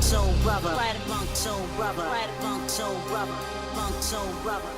so rubber. Right among so rubber. Right among so rubber. Among so rubber.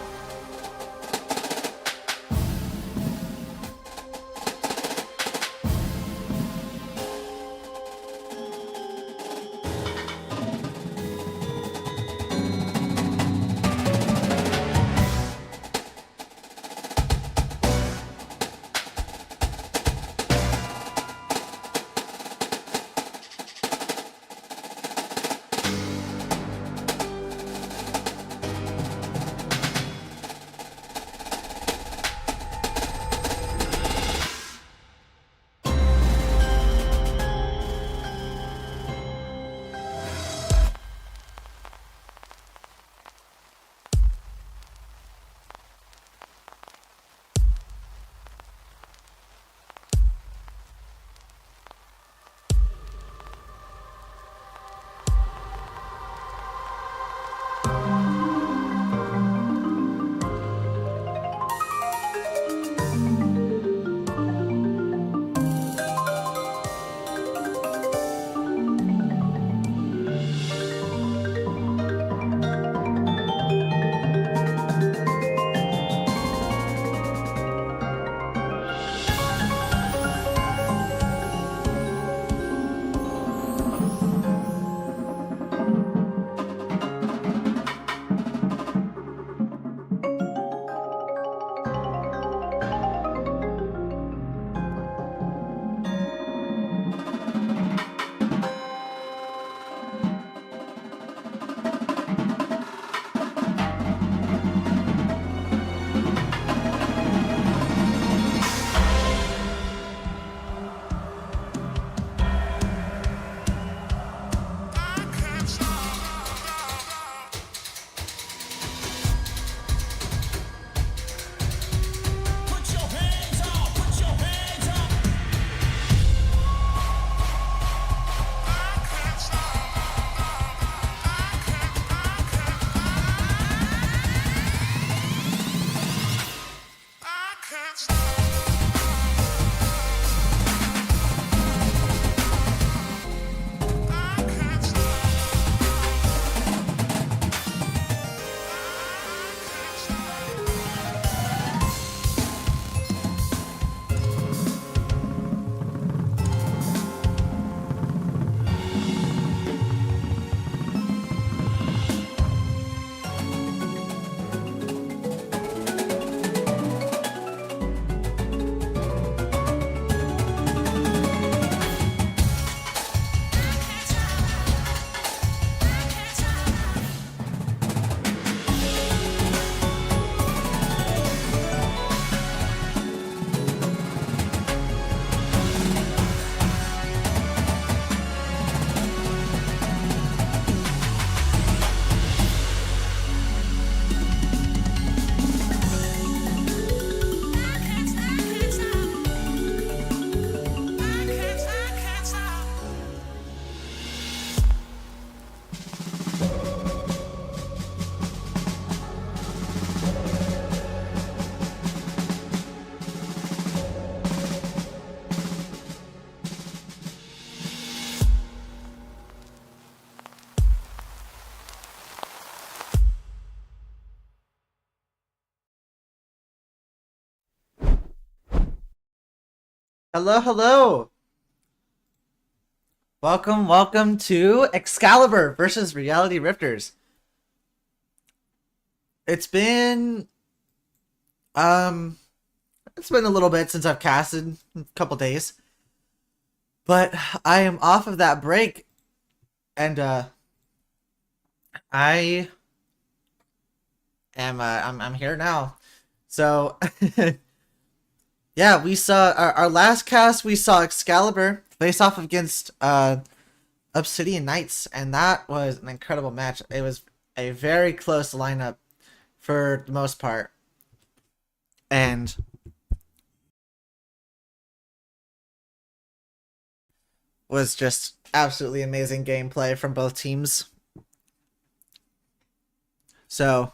Hello, hello. Welcome to Excaliber versus Reality Rifters. It's been it's been a little bit since I've casted, a couple days. But I am off of that break and I am I'm here now. So yeah, we saw our last cast. We saw Excaliber face off against Obsidian Knights, and that was an incredible match. It was a very close lineup for the most part, and was just absolutely amazing gameplay from both teams. So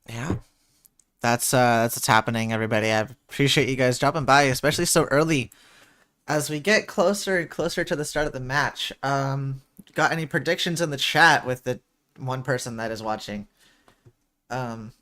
yeah, that's what's happening, everybody. I appreciate you guys dropping by, especially so early as we get closer and closer to the start of the match, got any predictions in the chat with the one person that is watching? Um,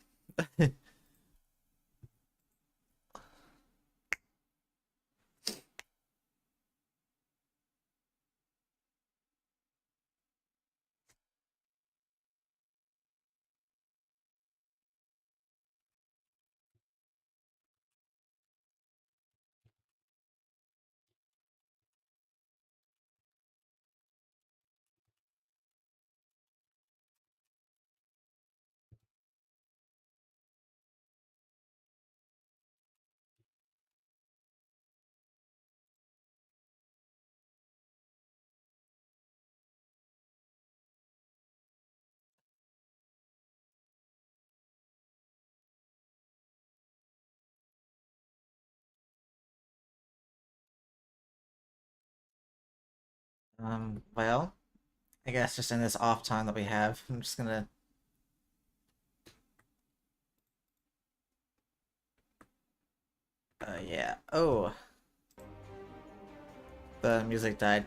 well, I guess just in this off time that we have, I'm just gonna. Yeah. Oh, the music died.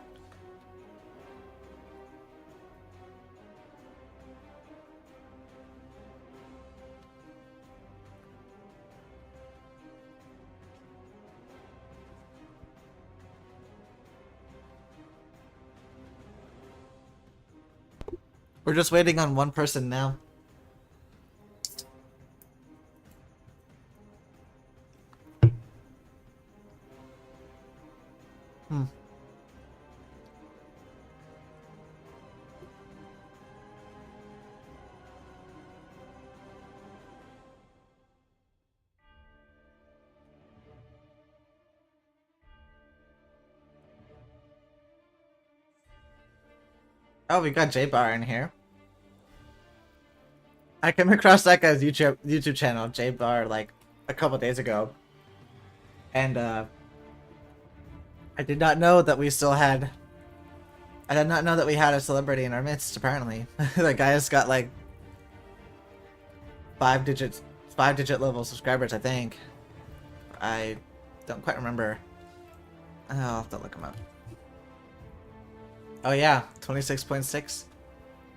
We're just waiting on one person now. Hmm. Oh, we got J Bar in here. I came across that guy's YouTube channel, J Bar, like a couple days ago, and I did not know that we still had. I did not know that we had a celebrity in our midst. Apparently, the guy has got like five-digit level subscribers. I think. I don't quite remember. I'll have to look him up. Oh yeah, 26.6.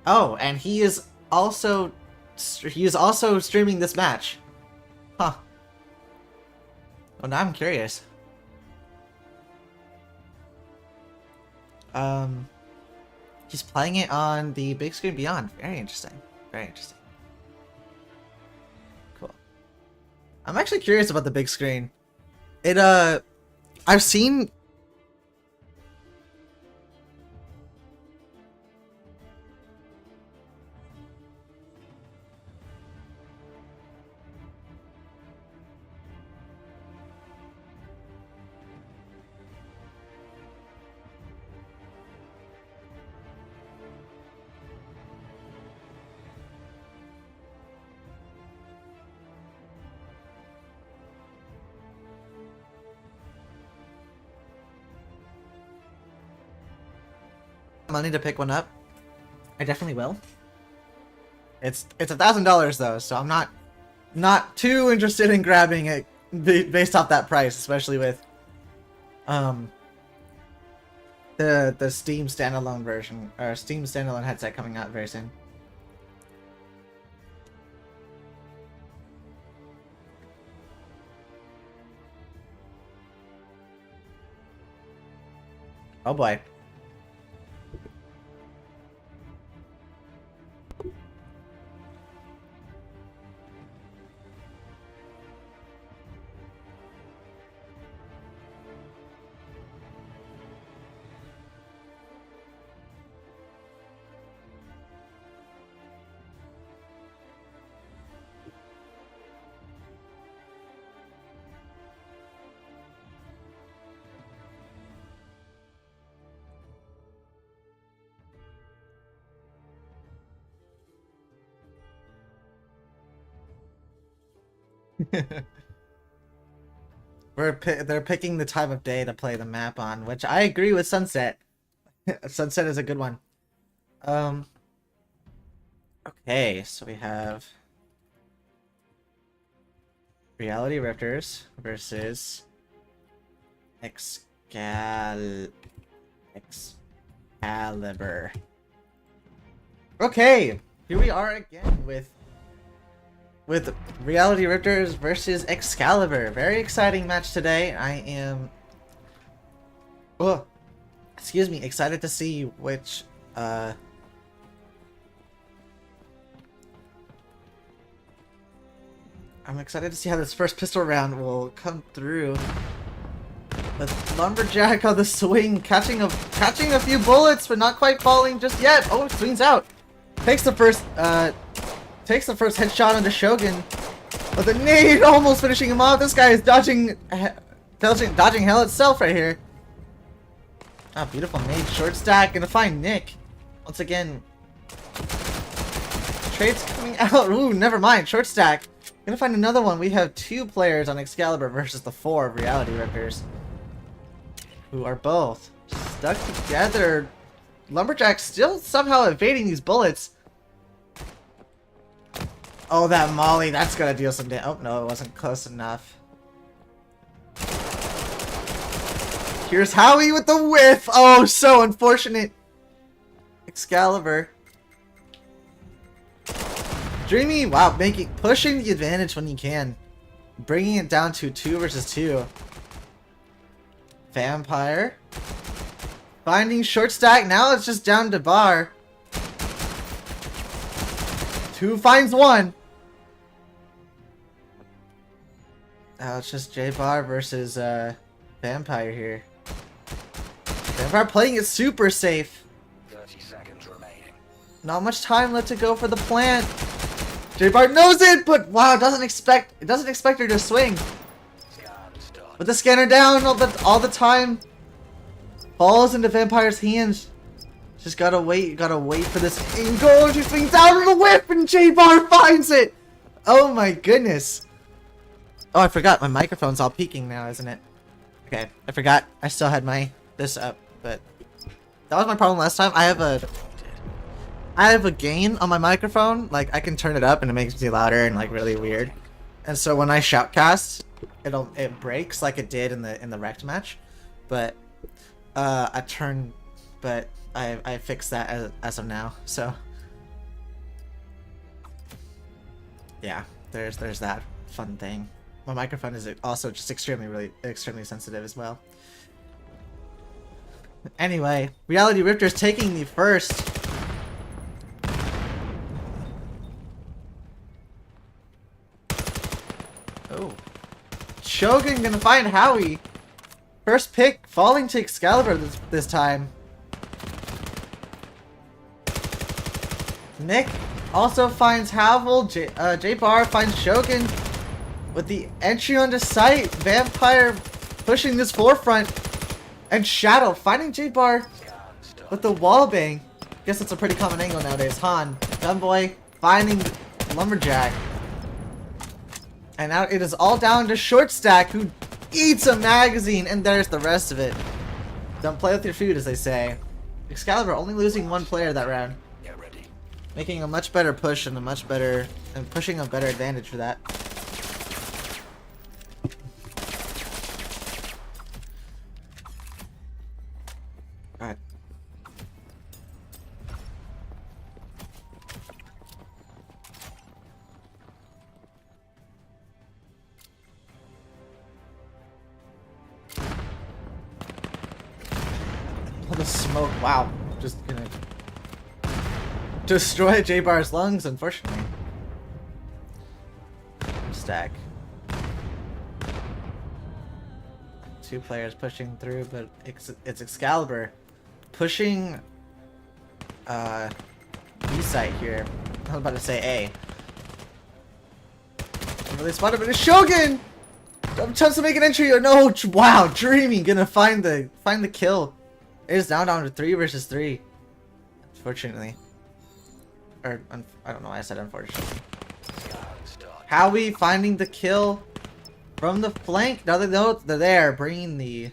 Oh, and he is also streaming this match. Huh. Well, now I'm curious. He's playing it on the big screen beyond. Very interesting. Very interesting. Cool. I'm actually curious about the big screen. I've seen. Money to pick one up. I definitely will. It's $1,000 though, so I'm not too interested in grabbing it based off that price, especially with the Steam standalone version or Steam standalone headset coming out very soon. Oh boy. They're picking the time of day to play the map on, which I agree with Sunset. Sunset is a good one. Okay, so we have Reality Rifters versus Excaliber. Okay, here we are again with Reality Rifters versus Excaliber. Very exciting match today. I am, excuse me, excited to see which I'm excited to see how this first pistol round will come through. With Lumberjack on the swing, catching a few bullets, but not quite falling just yet. Oh, swings out. Takes the first headshot onto Shogun. But the nade almost finishing him off. This guy is dodging hell itself right here. Ah, beautiful nade. Short stack. Gonna find Nick. Once again. Trades coming out. Ooh, never mind. Short stack. Gonna find another one. We have 2 players on Excaliber versus the 4 of Reality Rifters, who are both stuck together. Lumberjack still somehow evading these bullets. Oh, that molly. That's gonna deal some damage. Oh, no, it wasn't close enough. Here's Howie with the whiff. Oh, so unfortunate. Excaliber. Dreamy, wow, pushing the advantage when you can. Bringing it down to 2 versus 2. Vampire. Finding short stack. Now it's just down to Bar. 2 finds 1. Now it's just J-Bar versus Vampire here. Vampire playing it super safe. 30 seconds remaining. Not much time left to go for the plant. J-Bar knows it, but wow, doesn't expect her to swing. With the scanner down all the time. Falls into Vampire's hands. Just gotta wait for this angle. She swings out of the whip and J-Bar finds it. Oh my goodness. Oh, I forgot my microphone's all peaking now, isn't it? Okay, I forgot I still had this up, but that was my problem last time. I have a gain on my microphone. Like, I can turn it up and it makes me louder and like really weird. And so when I shoutcast, it breaks like it did in the wrecked match. But I fixed that as of now. So yeah, there's that fun thing. My microphone is also just extremely sensitive as well. Anyway, Reality Rifters taking the first. Oh. Shogun gonna find Howie. First pick falling to Excaliber this time. Nick also finds Havel. J-Bar finds Shogun. With the entry onto site, Vampire pushing this forefront. And Shadow finding J-Bar with the wall bang. Guess it's a pretty common angle nowadays. Han, Gunboy finding Lumberjack. And now it is all down to Short Stack, who eats a magazine, and there's the rest of it. Don't play with your food, as they say. Excaliber only losing 1 player that round. Get ready. Making a much better push and pushing a better advantage for that. Alright. All the smoke, wow. Just gonna destroy J-Bar's lungs, unfortunately. Stack. 2 players pushing through, but it's Excaliber pushing B site here. I was about to say A. I really spotted, but it's Shogun! Chance to make an entry or no? Wow, Dreamy gonna find the kill. It is down to 3 versus 3. Unfortunately. Or, I don't know why I said unfortunately. Howie finding the kill from the flank. Now they know they're there, bringing the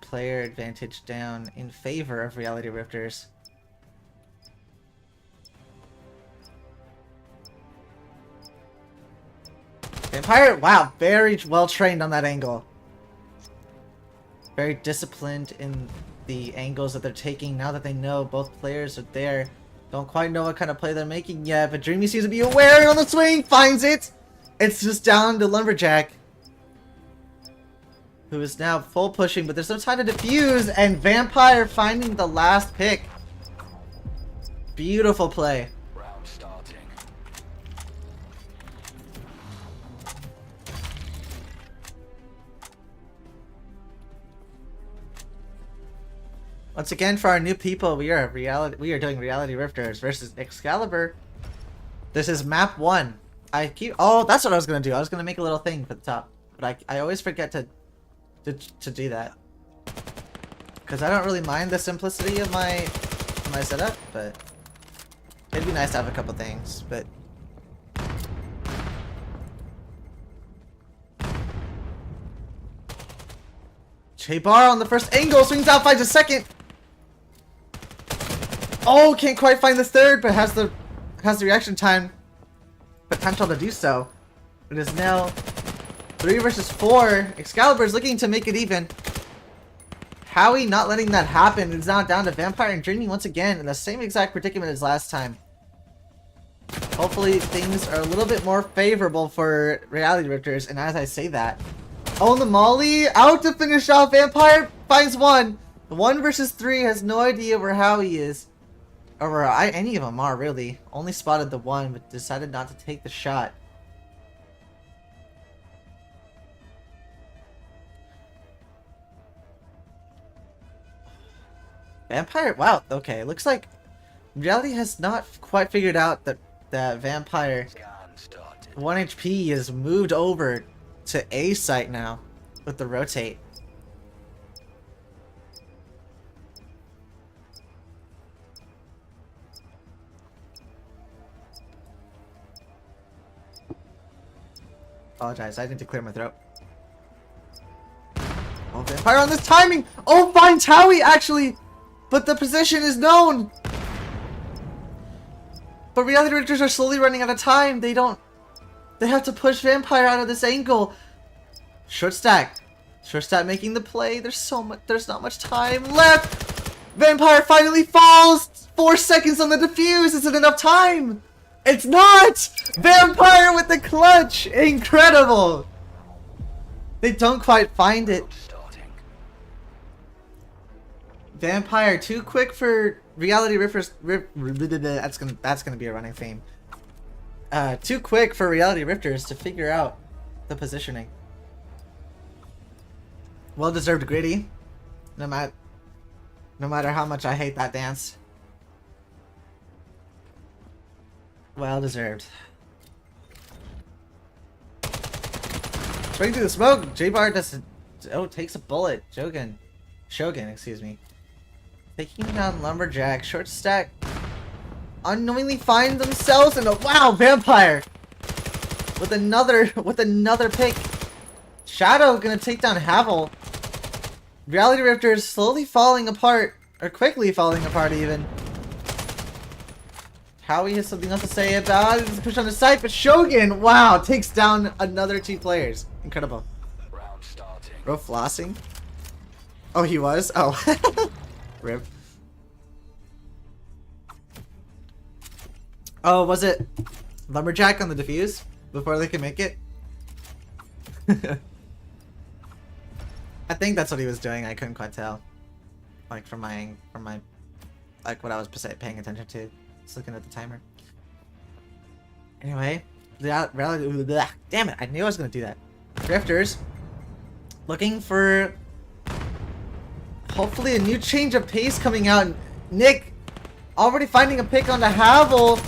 player advantage down in favor of Reality Rifters. Vampire, wow, very well trained on that angle. very disciplined in the angles that they're taking now that they know both players are there. Don't quite know what kind of play they're making yet, but Dreamy seems to be aware on the swing, finds it! It's just down to Lumberjack, who is now full pushing, but there's no time to defuse, and Vampire finding the last pick. Beautiful play. Round starting. Once again, for our new people, we are doing Reality Rifters versus Excaliber. This is map 1. Oh, that's what I was gonna do. I was gonna make a little thing for the top, but I always forget to do that because I don't really mind the simplicity of my setup, but it'd be nice to have a couple things. But J-Bar on the first angle, swings out, finds a second. Oh, can't quite find the third, but has the reaction time potential to do so. It is now 3 versus 4. Excaliber is looking to make it even. Howie not letting that happen. It's now down to Vampire and Dreamy once again in the same exact predicament as last time. Hopefully things are a little bit more favorable for Reality Rifters, and as I say that, oh, the Molly out to finish off. Vampire finds one. 1 versus 3 has no idea where Howie is. Or where any of them are, really. Only spotted the one, but decided not to take the shot. Vampire, wow, okay. Looks like Reality has not quite figured out that Vampire Scan started. 1 HP is moved over to A site now with the rotate. Apologize, I need to clear my throat. Oh, Vampire on this timing! Oh, finds Howie actually! But the position is known! But Reality Rifters are slowly running out of time. They have to push Vampire out of this angle. Short stack. Short stack making the play. There's not much time left. Vampire finally falls. 4 seconds on the defuse. Is it enough time? It's not! Vampire with the clutch! Incredible! They don't quite find it. Starting. Vampire too quick for Reality Rifters. That's gonna be a running theme. Too quick for Reality Rifters to figure out the positioning. Well deserved gritty. No matter how much I hate that dance. Well deserved. Straight through the smoke. J-Bar does. Oh, takes a bullet. Shogun, excuse me. Taking down Lumberjack. Short stack. Unknowingly find themselves in a wow. Vampire with another pick. Shadow gonna take down Havel. Reality Rifters slowly falling apart, or quickly falling apart even. Howie has something else to say about it. Push on the site, but Shogun, wow, takes down another 2 players. Incredible. Round starting. Bro flossing? Oh, he was? Oh. Rip. Oh, was it Lumberjack on the defuse before they could make it? I think that's what he was doing. I couldn't quite tell. Like from my like what I was paying attention to. Just looking at the timer. Anyway, damn it! I knew I was gonna do that. Drifters looking for hopefully a new change of pace coming out. Nick already finding a pick on the Havel.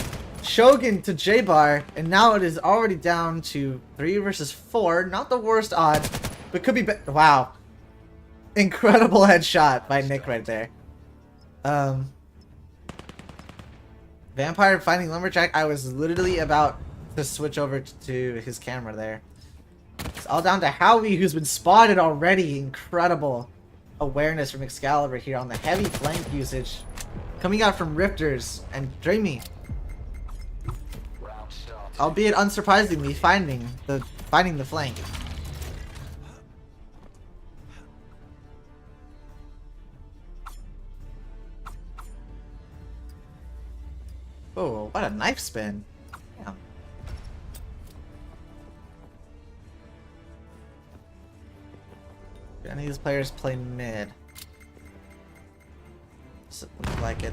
Shogun to J-Bar, and now it is already down to 3 versus 4. Not the worst odds, but could be better. Wow. Incredible headshot by Nick right there. Vampire finding Lumberjack. I was literally about to switch over to his camera there. It's all down to Howie, who's been spotted already. Incredible awareness from Excaliber here on the heavy flank usage. Coming out from Rifters and Dreamy. Round starting. Albeit unsurprisingly finding the flank. Oh, what a knife spin. Damn. Do any of these players play mid? Doesn't look like it.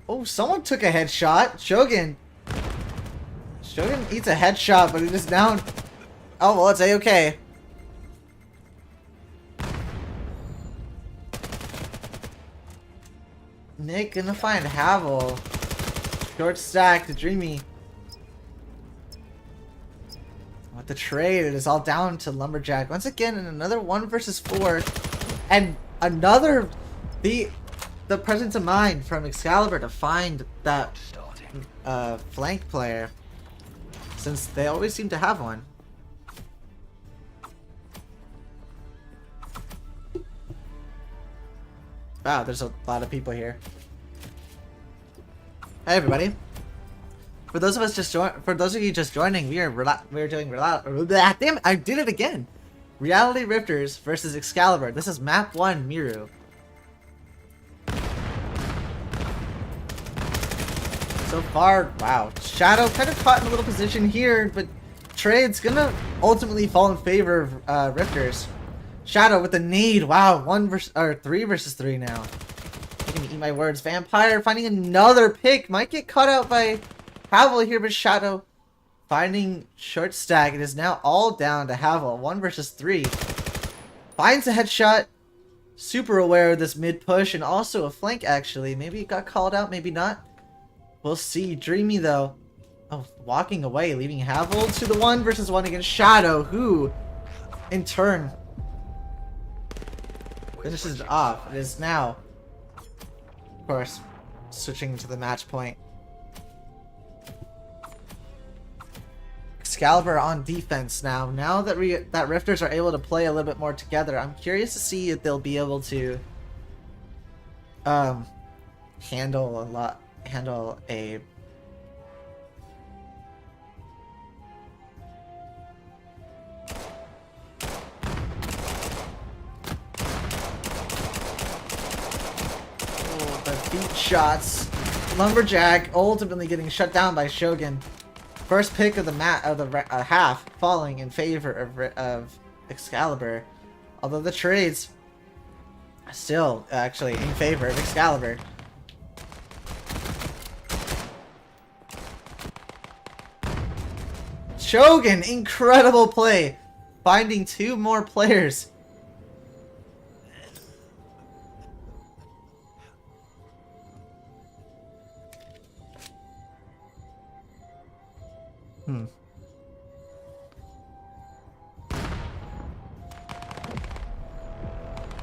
Oh, someone took a headshot. Shogun. Shogun eats a headshot, but it is down. Oh, well, it's A-okay. Nick gonna find Havel. Short stack to Dreamy. With the trade, it is all down to Lumberjack. Once again, in another 1 versus 4. And another... The presence of mind from Excaliber to find that flank player, since they always seem to have one. Wow, there's a lot of people here. Hey everybody! For those of you just joining, we are doing damn it, I did it again. Reality Rifters versus Excaliber. This is map 1, Miru. So far, wow. Shadow kind of caught in a little position here, but trade's gonna ultimately fall in favor of Rifters. Shadow with the nade. Wow, 3 versus 3 now. I can eat my words. Vampire finding another pick. Might get caught out by Havel here, but Shadow finding short stack. It is now all down to Havel. 1 versus 3. Finds a headshot. Super aware of this mid push and also a flank actually. Maybe it got called out, maybe not. We'll see. Dreamy though. Oh, walking away, leaving Havel to the 1 versus 1 against Shadow, who in turn finishes it off. It is now, of course, switching to the match point. Excaliber on defense now. Now that that Rifters are able to play a little bit more together, I'm curious to see if they'll be able to handle a the beat shots. Lumberjack ultimately getting shut down by Shogun. First pick of the half falling in favor of Excaliber, although the trades still actually in favor of Excaliber. Shogun, incredible play, finding 2 more players.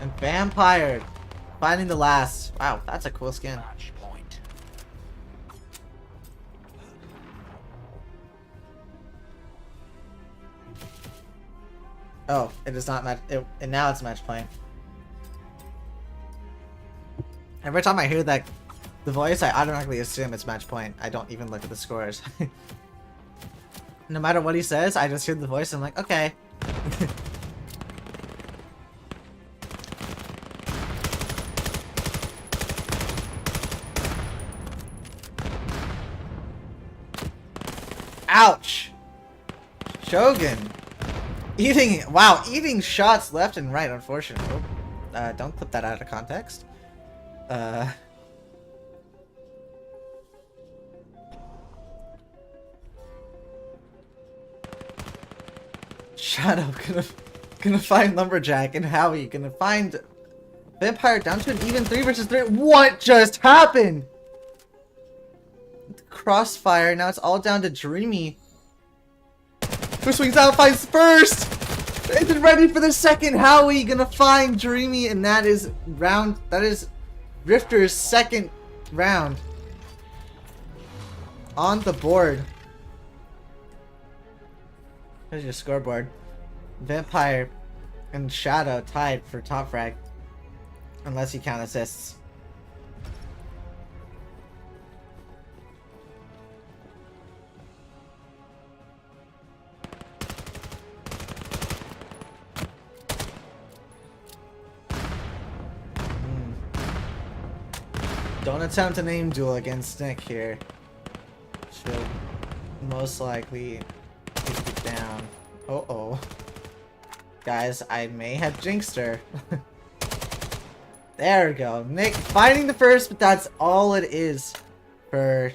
And Vampire finding the last. Wow, that's a cool skin. Match point. Oh, it is not match. And now it's match point. Every time I hear the voice, I automatically assume it's match point. I don't even look at the scores. No matter what he says, I just hear the voice and I'm like, okay. Ouch! Shogun! Eating shots left and right, unfortunately. Oh, don't put that out of context. Shadow gonna find Lumberjack, and Howie gonna find Vampire down to an even 3 versus 3. What just happened? Crossfire, now it's all down to Dreamy. Who swings out, finds first! And then ready for the second. Howie gonna find Dreamy, and that is Rifter's second round on the board. Here's your scoreboard. Vampire and Shadow tied for top frag, unless you count assists. Don't attempt a name duel against Nick here. She'll most likely take you down. Uh-oh. Guys, I may have jinxed her. There we go. Nick finding the first, but that's all it is for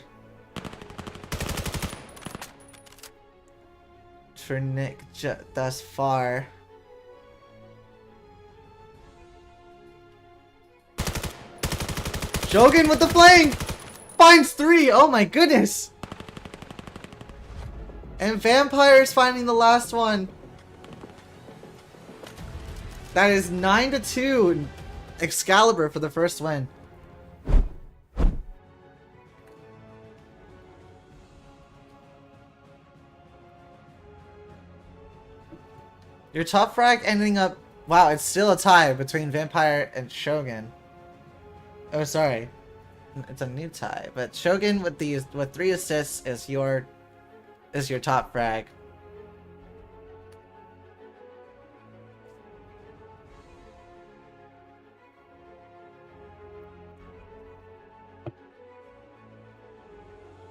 Nick thus far. Shogun with the flank! Finds 3! Oh my goodness! And Vampire's finding the last one. That is 9-2. Excaliber for the first win. Your top frag ending up... Wow, it's still a tie between Vampire and Shogun. Oh, sorry. It's a new tie. But Shogun with 3 assists is your top frag.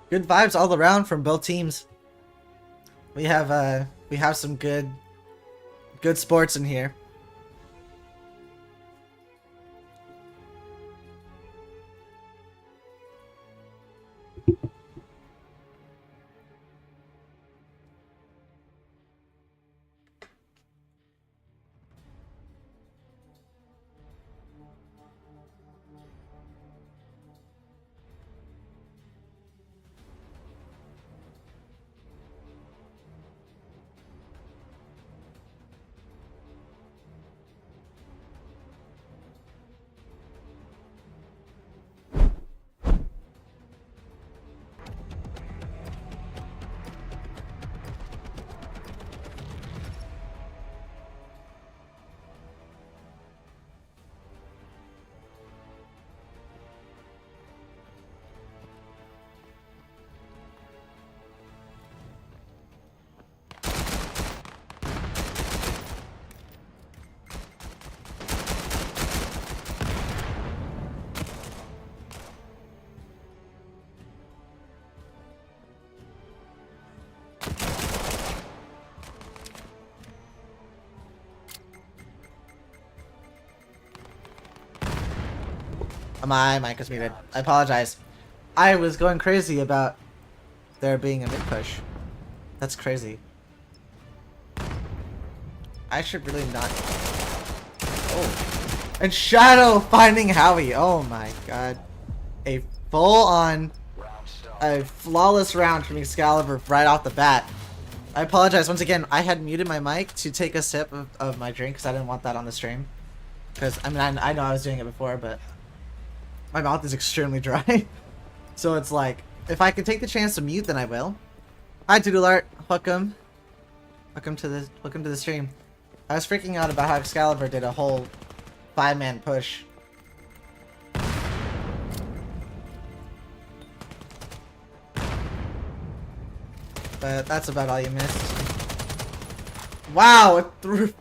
Good vibes all around from both teams. We have some good sports in here. My mic is muted. I apologize. I was going crazy about there being a mid push. That's crazy. I should really not. Oh. And Shadow finding Howie. Oh my god. A full-on, a flawless round from Excaliber right off the bat. I apologize once again. I had muted my mic to take a sip of my drink because I didn't want that on the stream. Because I mean, I know I was doing it before, but my mouth is extremely dry. So it's like, if I can take the chance to mute, then I will. Hi Doodle Art, welcome. Welcome to the stream. I was freaking out about how Excaliber did a whole 5-man push. But that's about all you missed. Wow,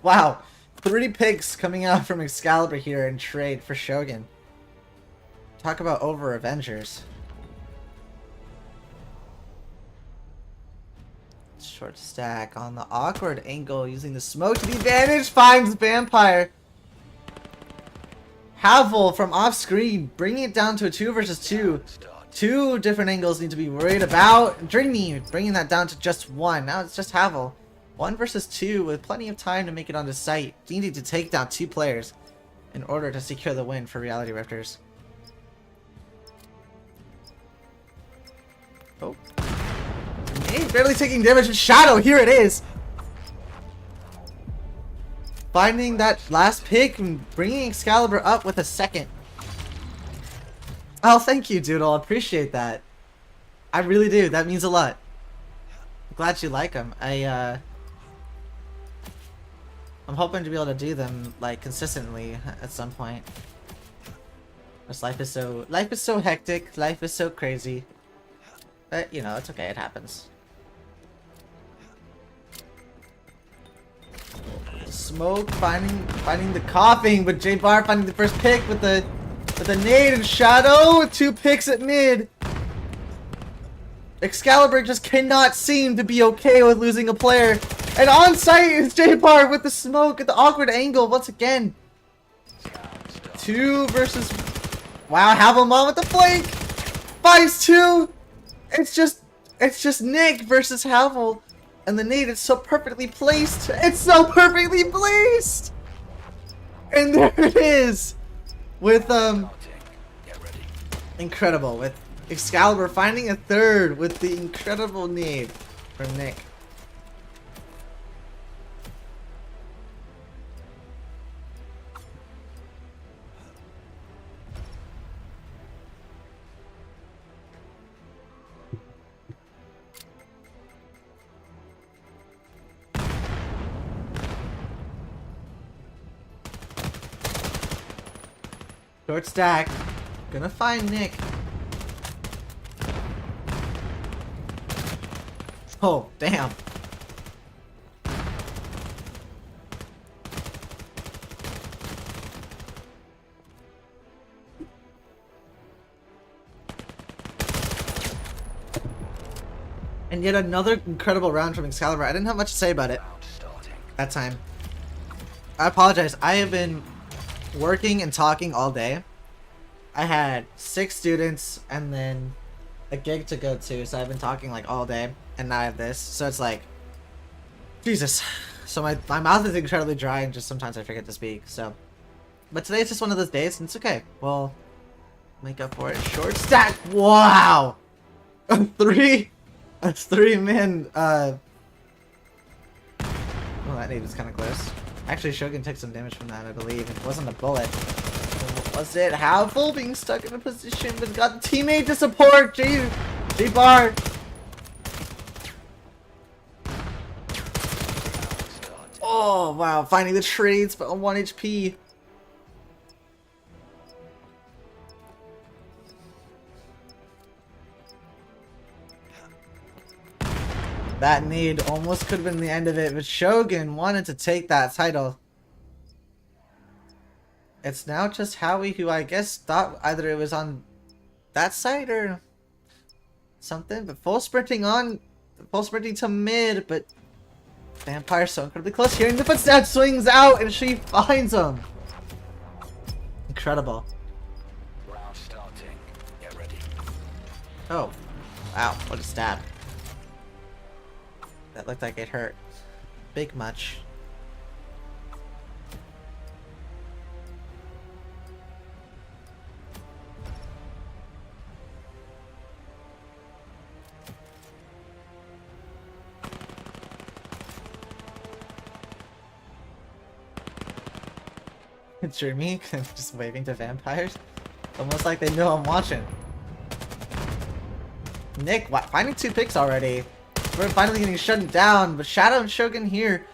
wow. 3 picks coming out from Excaliber here in trade for Shogun. Talk about over Avengers. Short stack on the awkward angle using the smoke to the advantage. Finds Vampire. Havel from off screen bringing it down to a 2 versus 2. 2 different angles need to be worried about. Dreamy bringing that down to just 1. Now it's just Havel. 1 versus 2 with plenty of time to make it onto site. Needing to take down 2 players in order to secure the win for Reality Rifters. Oh. Hey, barely taking damage with Shadow. Here it is. Finding that last pick and bringing Excaliber up with a second. Oh, thank you, Doodle. I appreciate that. I really do. That means a lot. I'm glad you like them. I'm hoping to be able to do them like consistently at some point. This life is so hectic. Life is so crazy. But you know, it's okay. It happens. Smoke finding the coughing, but J Bar finding the first pick with the With a nade and Shadow with 2 picks at mid. Excaliber just cannot seem to be okay with losing a player. And on site is J-Bar with the smoke at the awkward angle once again. 2 versus... Wow, Havelmon with the flank! 5-2! It's just Nick versus Havel. And the nade is so perfectly placed. It's so perfectly placed! And there it is! With, incredible. With Excaliber finding a third with the incredible nade from Nick. Short stack. Gonna find Nick. Oh, damn. And yet another incredible round from Excaliber. I didn't have much to say about it that time. I apologize. I have been working and talking all day. I had 6 students and then a gig to go to, so I've been talking like all day, and now I have this, so it's like, Jesus. So my mouth is incredibly dry and just sometimes I forget to speak, so. But today is just one of those days and it's okay. We'll make up for it. Short stack! Wow! That's 3 men, well, that nade was kind of close. Actually, Shogun took some damage from that, I believe. It wasn't a bullet. Was it Havel being stuck in a position but got the teammate to support? J-Bar. Oh, wow. Finding the trades, but on 1 HP. That nade almost could have been the end of it, but Shogun wanted to take that title. It's now just Howie, who I guess thought either it was on that side or something, but full sprinting to mid, but Vampire's so incredibly close. Hearing the footsteps, swings out, and she finds him. Incredible. Round starting. Get ready. Oh, wow, what a stab. That looked like it hurt. Big much. Jeremy just waving to vampires. Almost like they know I'm watching. Nick, finding 2 picks already. We're finally getting shut down, but Shadow and Shogun here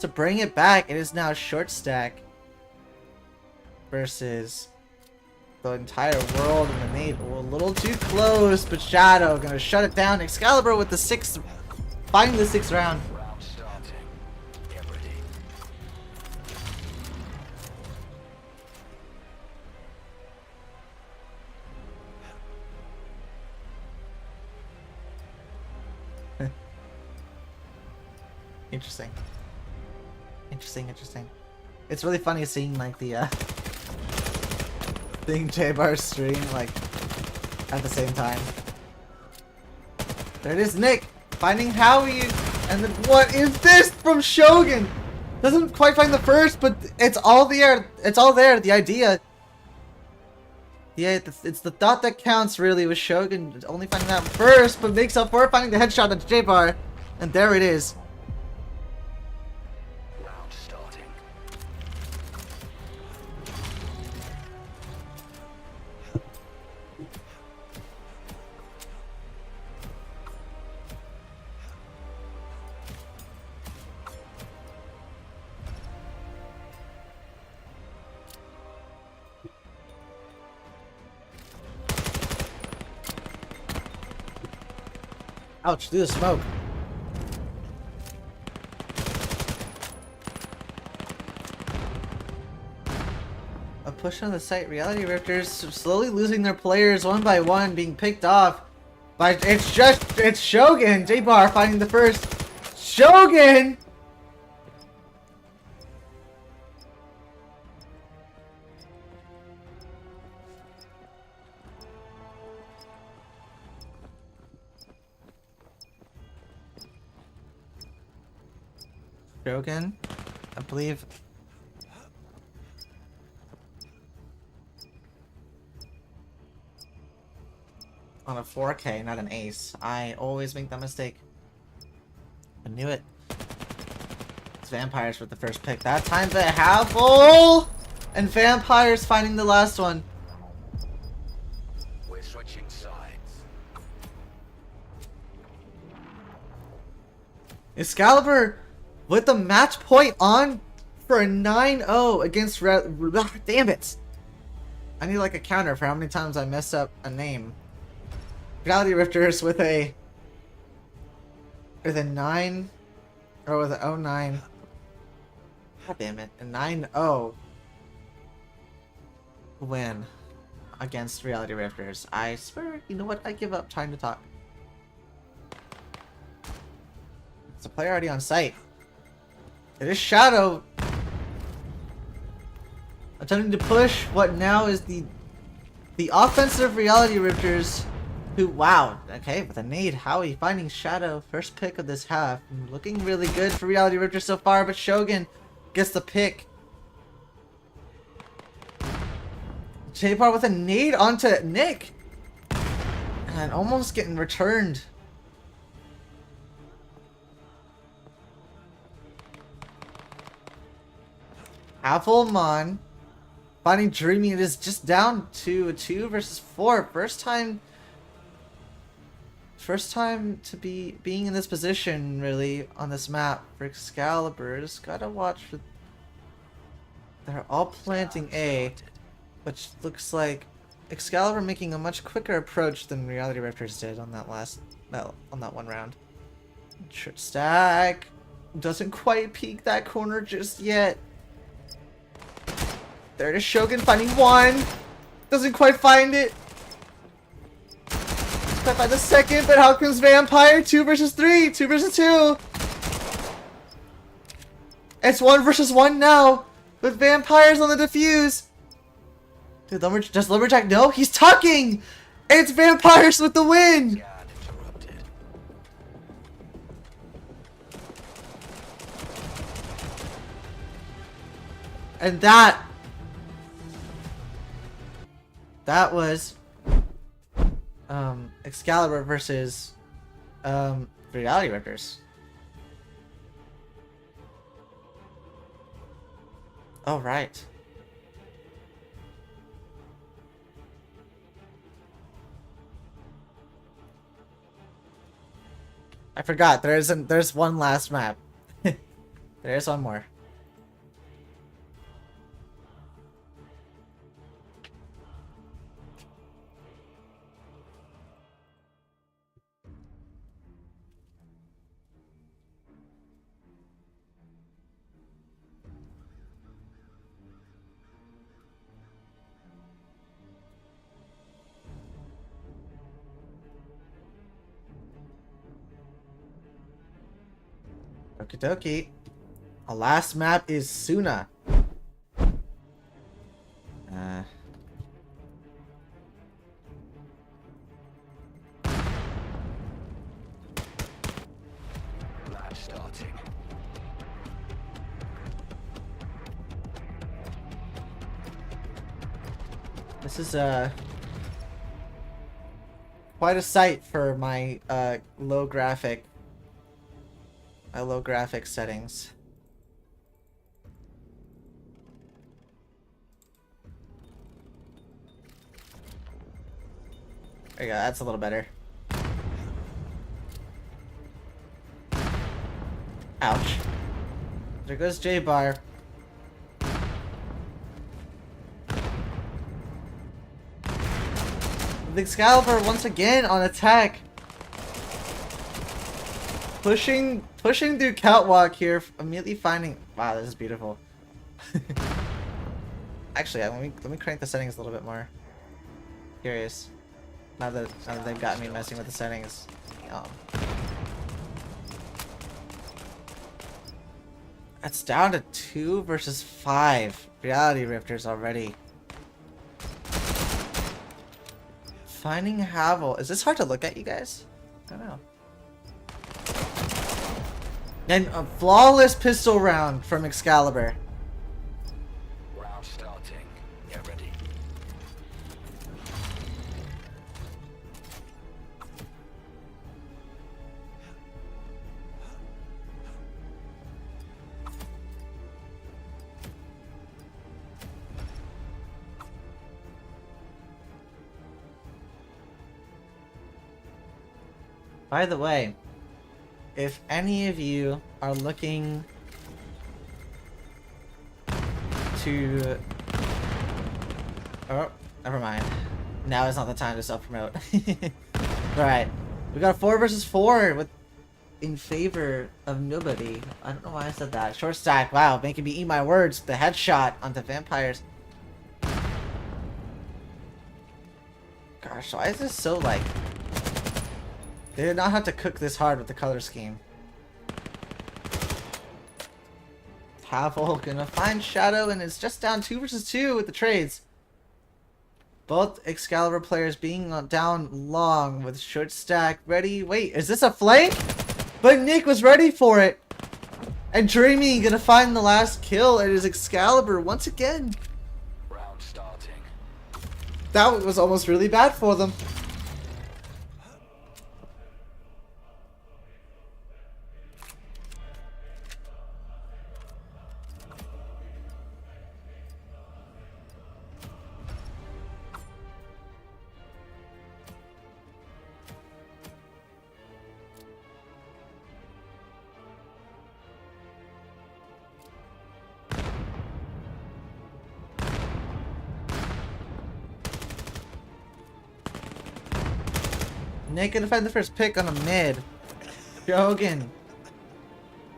to bring it back. It is now short stack versus the entire world and the nade. A little too close, but Shadow gonna shut it down. Excaliber with the 6th, finding the 6th round. Round starting. Get ready. Interesting. Interesting. It's really funny seeing like the seeing J-Bar stream like at the same time. There it is, Nick finding Howie, and then what is this from Shogun? Doesn't quite find the first, but it's all there. It's all there. The idea. Yeah, it's the thought that counts really with Shogun only finding that first, but makes up for it finding the headshot at J-Bar, and there it is. Round starting. Ouch, through the smoke. A push on the site. Reality Rifters slowly losing their players one by one, being picked off. But it's Shogun! J-Bar finding the first. Shogun! Shogun, I believe. On a 4K, not an ace. I always make that mistake. I knew it. It's Vampires with the first pick. That time's a half full! And Vampires finding the last one. We're switching sides. Excaliber with the match point on for a 9-0 against damn it! I need like a counter for how many times I mess up a name. Reality Rifters with a 9 or with an 09. God damn it. A 9-0 win against Reality Rifters. I swear, you know what? I give up trying to talk. It's a player already on site. It is Shadow attempting to push what now is the offensive Reality Rifters. Who, wow, okay, with a nade, Howie finding Shadow, first pick of this half. Looking really good for Reality Rifters so far, but Shogun gets the pick. J-Par with a nade onto Nick. And almost getting returned. Applemon finding Dreamy. It is just down to a 2 versus 4. First time to be being in this position, really, on this map for Excaliber. Just gotta watch for... They're all planting A, which looks like Excaliber making a much quicker approach than Reality Rifters did on that on that one round. Short stack doesn't quite peek that corner just yet. There it is, Shogun finding one. Doesn't quite find it. By the second, but how comes Vampire? 2 versus 3, 2 versus 2. It's 1 versus 1 now, with Vampires on the defuse. Dude, does Lumberjack know? He's tucking! It's Vampires with the win! God interrupted. And that was Excaliber versus Reality Rifters. Oh, right. I forgot. There's one last map. There's one more. Okie dokie. Our last map is Suna. Lab starting. This is quite a sight for my low graphic settings. There you go, that's a little better. Ouch. There goes J-Bar. The Excaliber once again on attack. Pushing through Catwalk here, immediately finding... Wow, this is beautiful. Actually, let me crank the settings a little bit more. Curious. Now that they've got me messing with the settings. It's down to 2 versus 5 reality rifters already. Finding Havel. Is this hard to look at, you guys? I don't know. And a flawless pistol round from Excaliber. Round starting. Get ready. By the way, if any of you are looking to... Oh, never mind. Now is not the time to self-promote. Alright, we got a 4 versus 4 with in favor of nobody. I don't know why I said that. Short stack, wow, making me eat my words. The headshot onto vampires. Gosh, why is this so like... They did not have to cook this hard with the color scheme. Havel gonna find Shadow, and it's just down 2 versus 2 with the trades. Both Excaliber players being down long with short stack ready. Wait, is this a flank? But Nick was ready for it. And Dreamy gonna find the last kill. It is Excaliber once again. Round starting. That was almost really bad for them. Nick gonna find the first pick on a mid. Jogan.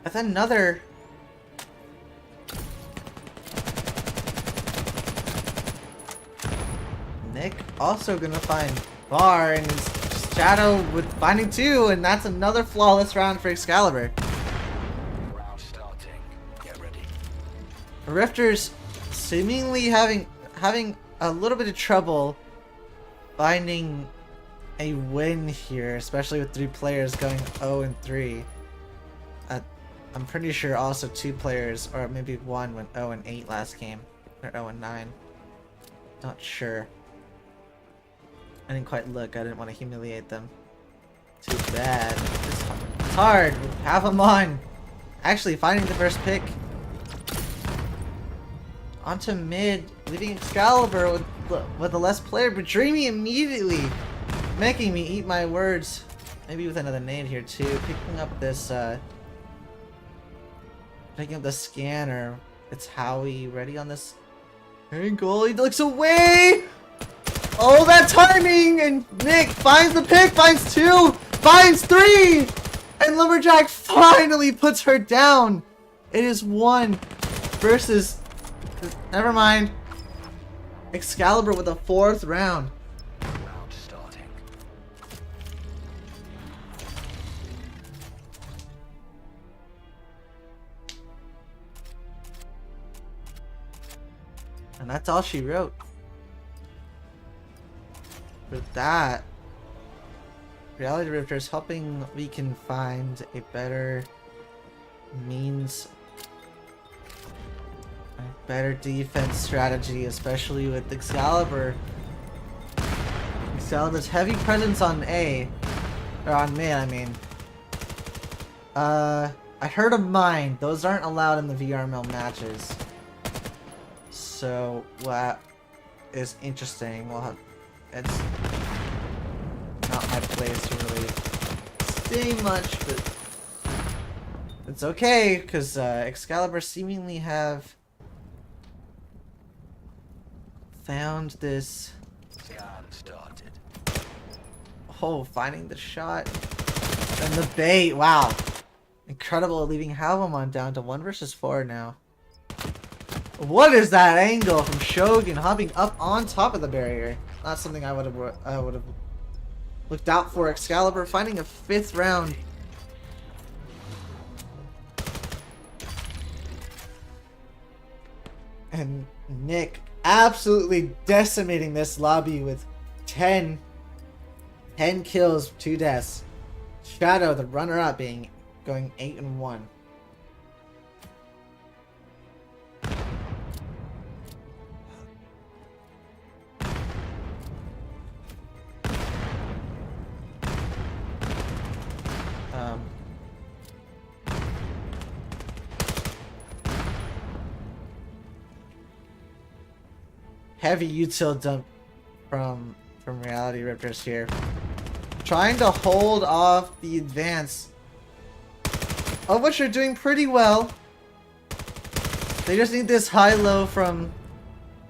That's another. Nick also gonna find Bar, and his Shadow with finding 2, and that's another flawless round for Excaliber. Round starting. Get ready. Rifters seemingly having a little bit of trouble finding a win here, especially with 3 players going 0-3. I'm pretty sure also 2 players, or maybe 1 went 0-8 last game, or 0-9. Not sure. I didn't quite look. I didn't want to humiliate them. Too bad. It's hard. Have them on. Actually, finding the first pick. Onto mid, leaving Excaliber with a less player, but Dreamy immediately making me eat my words. Maybe with another nade here too. Picking up this, picking up the scanner. It's Howie ready on this angle. He looks away. Oh, that timing! And Nick finds the pick, finds 2, finds 3, and Lumberjack finally puts her down. It is 1 versus. Never mind. Excaliber with a 4th round. Round starting. And that's all she wrote. For that, Reality Rifter is helping we can find a better means, a better defense strategy, especially with Excaliber. Excaliber's heavy presence on A, or on mid, I mean. I heard of mine. Those aren't allowed in the VRML matches. So that is interesting. We'll have. It's not my place to really say much, but it's okay, because Excaliber seemingly have found this. Scan started. Oh, finding the shot. And the bait, wow. Incredible, leaving Halvamon down to 1 versus 4 now. What is that angle from Shogun hopping up on top of the barrier? Not something I would have looked out for. Excaliber finding a 5th round. And Nick absolutely decimating this lobby with 10 kills, 2 deaths. Shadow, the runner-up, going 8-1. Heavy util dump from Reality Rifters here. Trying to hold off the advance. Of which they're doing pretty well. They just need this high-low from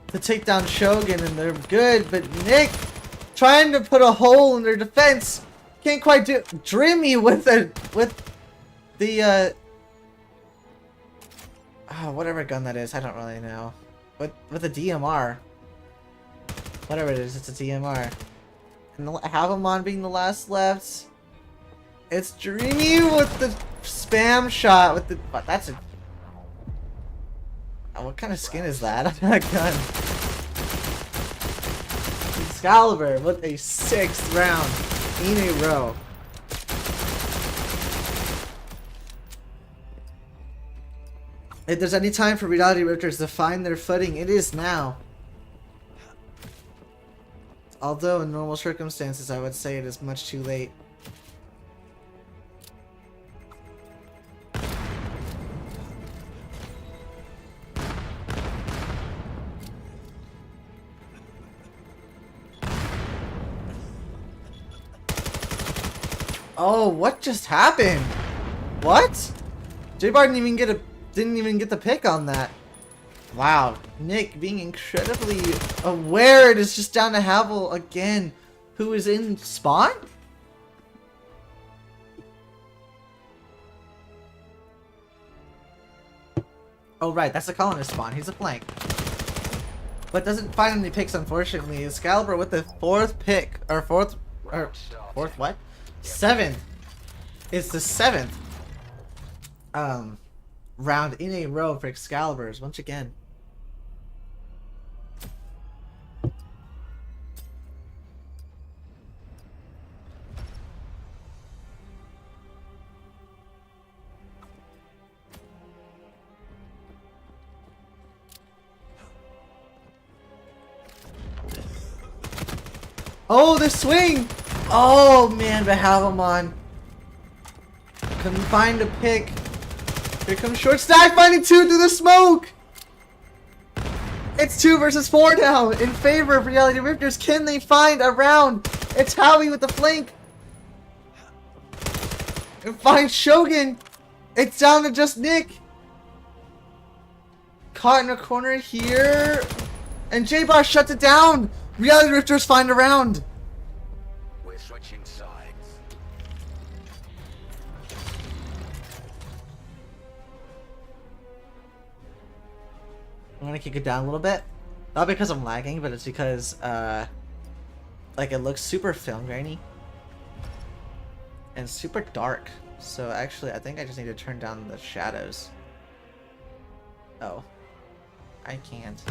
to take down Shogun and they're good, but Nick trying to put a hole in their defense. Can't quite do it. Dreamy with the whatever gun that is, I don't really know. With a DMR. Whatever it is, it's a DMR. And Havamon being the last left. It's Dreamy with the spam shot with the that's a what kind of skin is that on that gun? Excaliber with a 6th round in a row. If there's any time for Reality Rifters to find their footing, it is now. Although in normal circumstances, I would say it is much too late. Oh, what just happened? What? J-Bar didn't even get the pick on that. Wow, Nick being incredibly aware. It is just down to Havel again, who is in spawn? Oh right, that's a colonist spawn. He's a flank. But doesn't find any picks, unfortunately. Excaliber with the 4th pick, or 4th what? 7th. It's the 7th round in a row for Excaliburs once again. Oh, the swing! Oh man, but Havamon couldn't find a pick. Here comes short stack, finding 2 through the smoke. It's 2 versus 4 now in favor of Reality Rifters. Can they find a round? It's Howie with the flank. And find Shogun. It's down to just Nick. Caught in a corner here. And J-Bar shuts it down. Reality Rifters find a round. We're switching sides. I'm gonna kick it down a little bit. Not because I'm lagging, but it's because like it looks super film grainy and super dark. So actually I think I just need to turn down the shadows. Oh, I can't.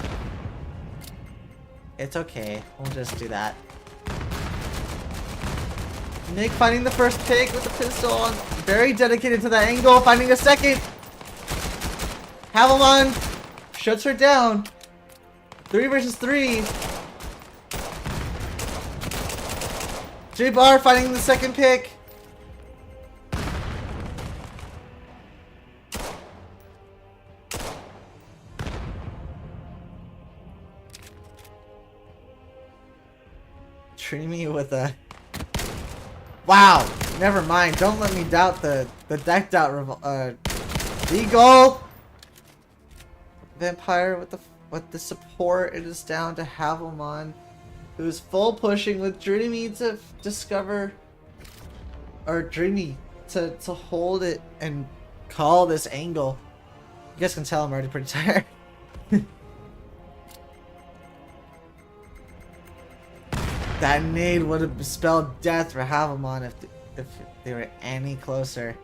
It's okay, we'll just do that. Nick finding the first pick with the pistol on. Very dedicated to that angle, finding a second. Havamon shuts her down. 3 versus 3. J-Bar finding the second pick. Dreamy with a... Wow! Never mind. Don't let me doubt the decked out Eagle! Vampire with the support. It is down to Havamon, who's full pushing with Dreamy to discover, or Dreamy to hold it and call this angle. You guys can tell I'm already pretty tired. That nade would have spelled death for Havamon if they were any closer.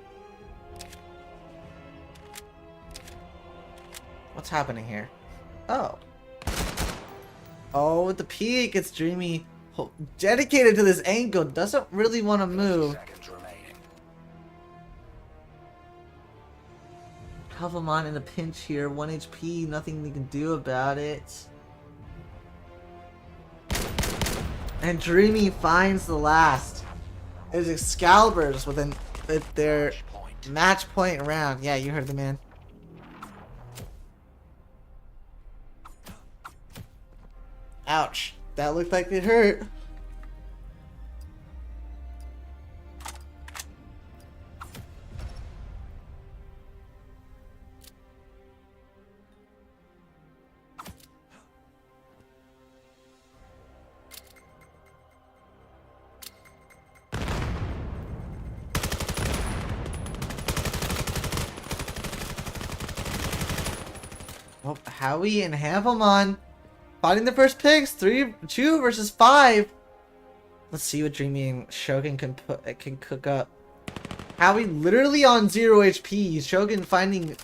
What's happening here? Oh. Oh, with the peak, it's Dreamy. Dedicated to this angle, doesn't really want to move. Seconds remaining. Havamon in a pinch here, 1 HP, nothing they can do about it. And Dreamy finds the last. It's Excalibers with their match point round. Yeah, you heard the man. Ouch. That looked like it hurt. Well, Howie and Havamon fighting the first picks. 2 versus 5. Let's see what Dreamy and Shogun can cook up. Howie literally on 0 HP. Shogun finding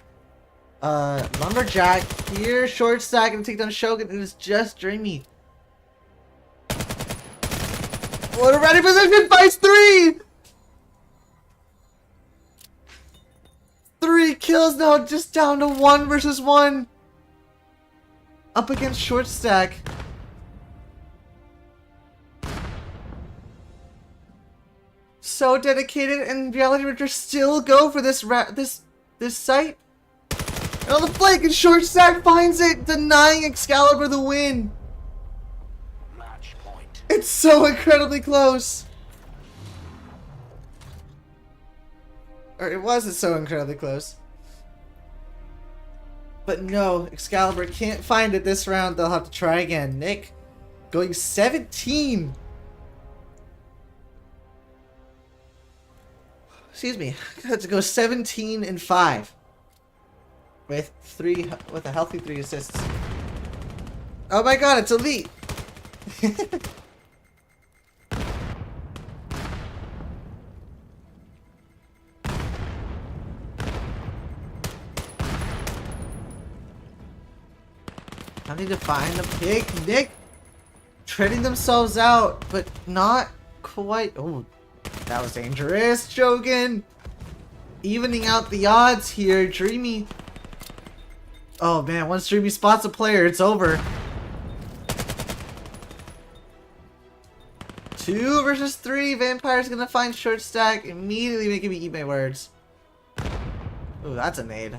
Lumberjack here. Short stack and take down Shogun. It is just Dreamy. What a ready position! Fights 3! 3 kills now, just down to 1 versus 1. Up against short stack. So dedicated, and Reality Richter still go for this site. And on the flank, and short stack finds it, denying Excaliber the win. Match point. It's so incredibly close. Or it wasn't so incredibly close. But no, Excaliber can't find it this round. They'll have to try again. Nick going 17. Excuse me. Got to go 17 and 5 with a healthy 3 assists. Oh my god, it's elite. I need to find the pick. Nick treading themselves out, but not quite. Oh, that was dangerous. Shogun evening out the odds here. Dreamy. Oh man, once Dreamy spots a player, it's over. 2 versus 3. Vampire's gonna find short stack, immediately making me eat my words. Ooh, that's a nade.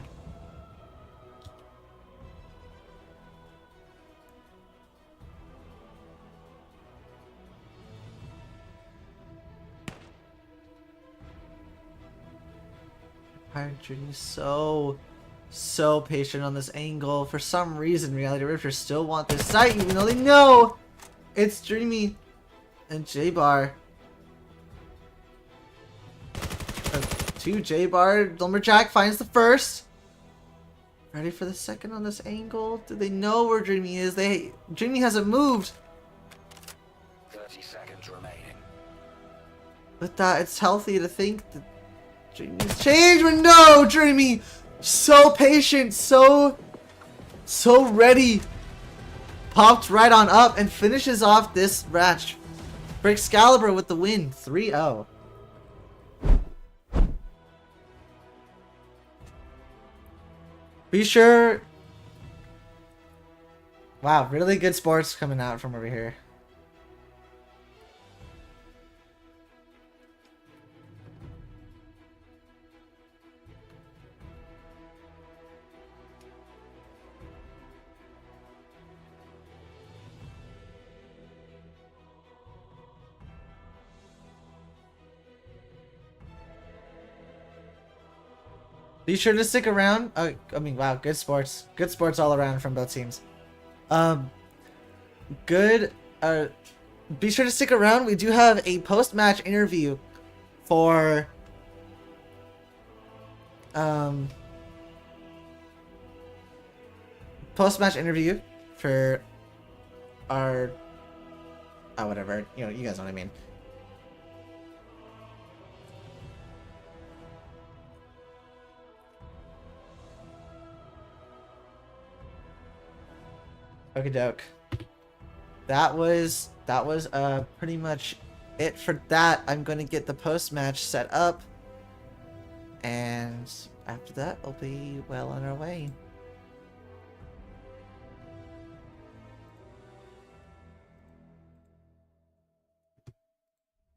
Pirate Dreamy so patient on this angle. For some reason, Reality Rifters still want this site, even though they know it's Dreamy and J-Bar. 2 J-Bar. Lumberjack finds the first. Ready for the second on this angle. Do they know where Dreamy is? Dreamy hasn't moved. 30 seconds remaining. With that, it's healthy to think that Dreamy's changed, but no, Dreamy, so patient, so ready. Popped right on up and finishes off this match. For Excaliber with the win, 3-0. Be sure. Wow, really good sports coming out from over here. Be sure to stick around. I mean, wow, good sports. Good sports all around from both teams. Good. Be sure to stick around. We do have a post-match interview for post-match interview for our whatever, you know, you guys know what I mean. Okie doke. That was pretty much it for that. I'm gonna get the post-match set up, and after that we'll be well on our way.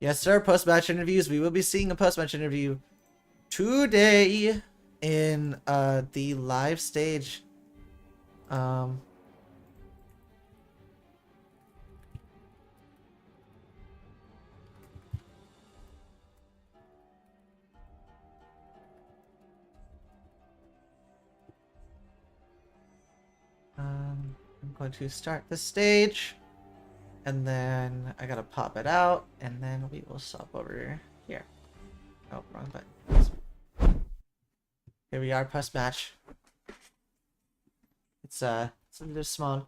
Yes, sir. Post-match interviews. We will be seeing a post-match interview today in the live stage. I'm going to start the stage, and then I gotta pop it out, and then we will swap over here. Oh, wrong button. Here we are, post match. It's a little small.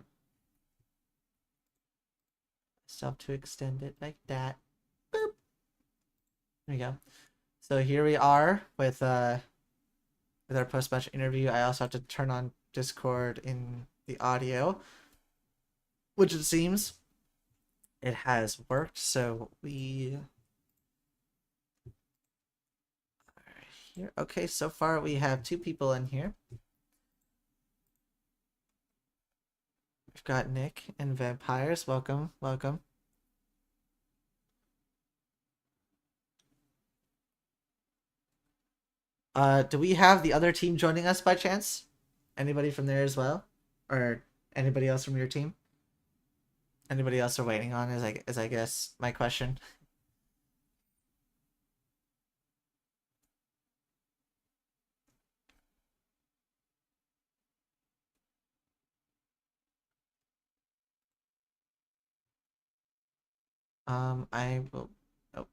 Stop to extend it like that. Boop. There we go. So here we are with our post match interview. I also have to turn on Discord in the audio, which it seems it has worked. So we are here. Okay, so far we have 2 people in here. We've got Nick and Vampires. Welcome, welcome. Do we have the other team joining us by chance? Anybody from there as well? Or anybody else from your team? Anybody else are waiting on is I guess my question. I will. Oh.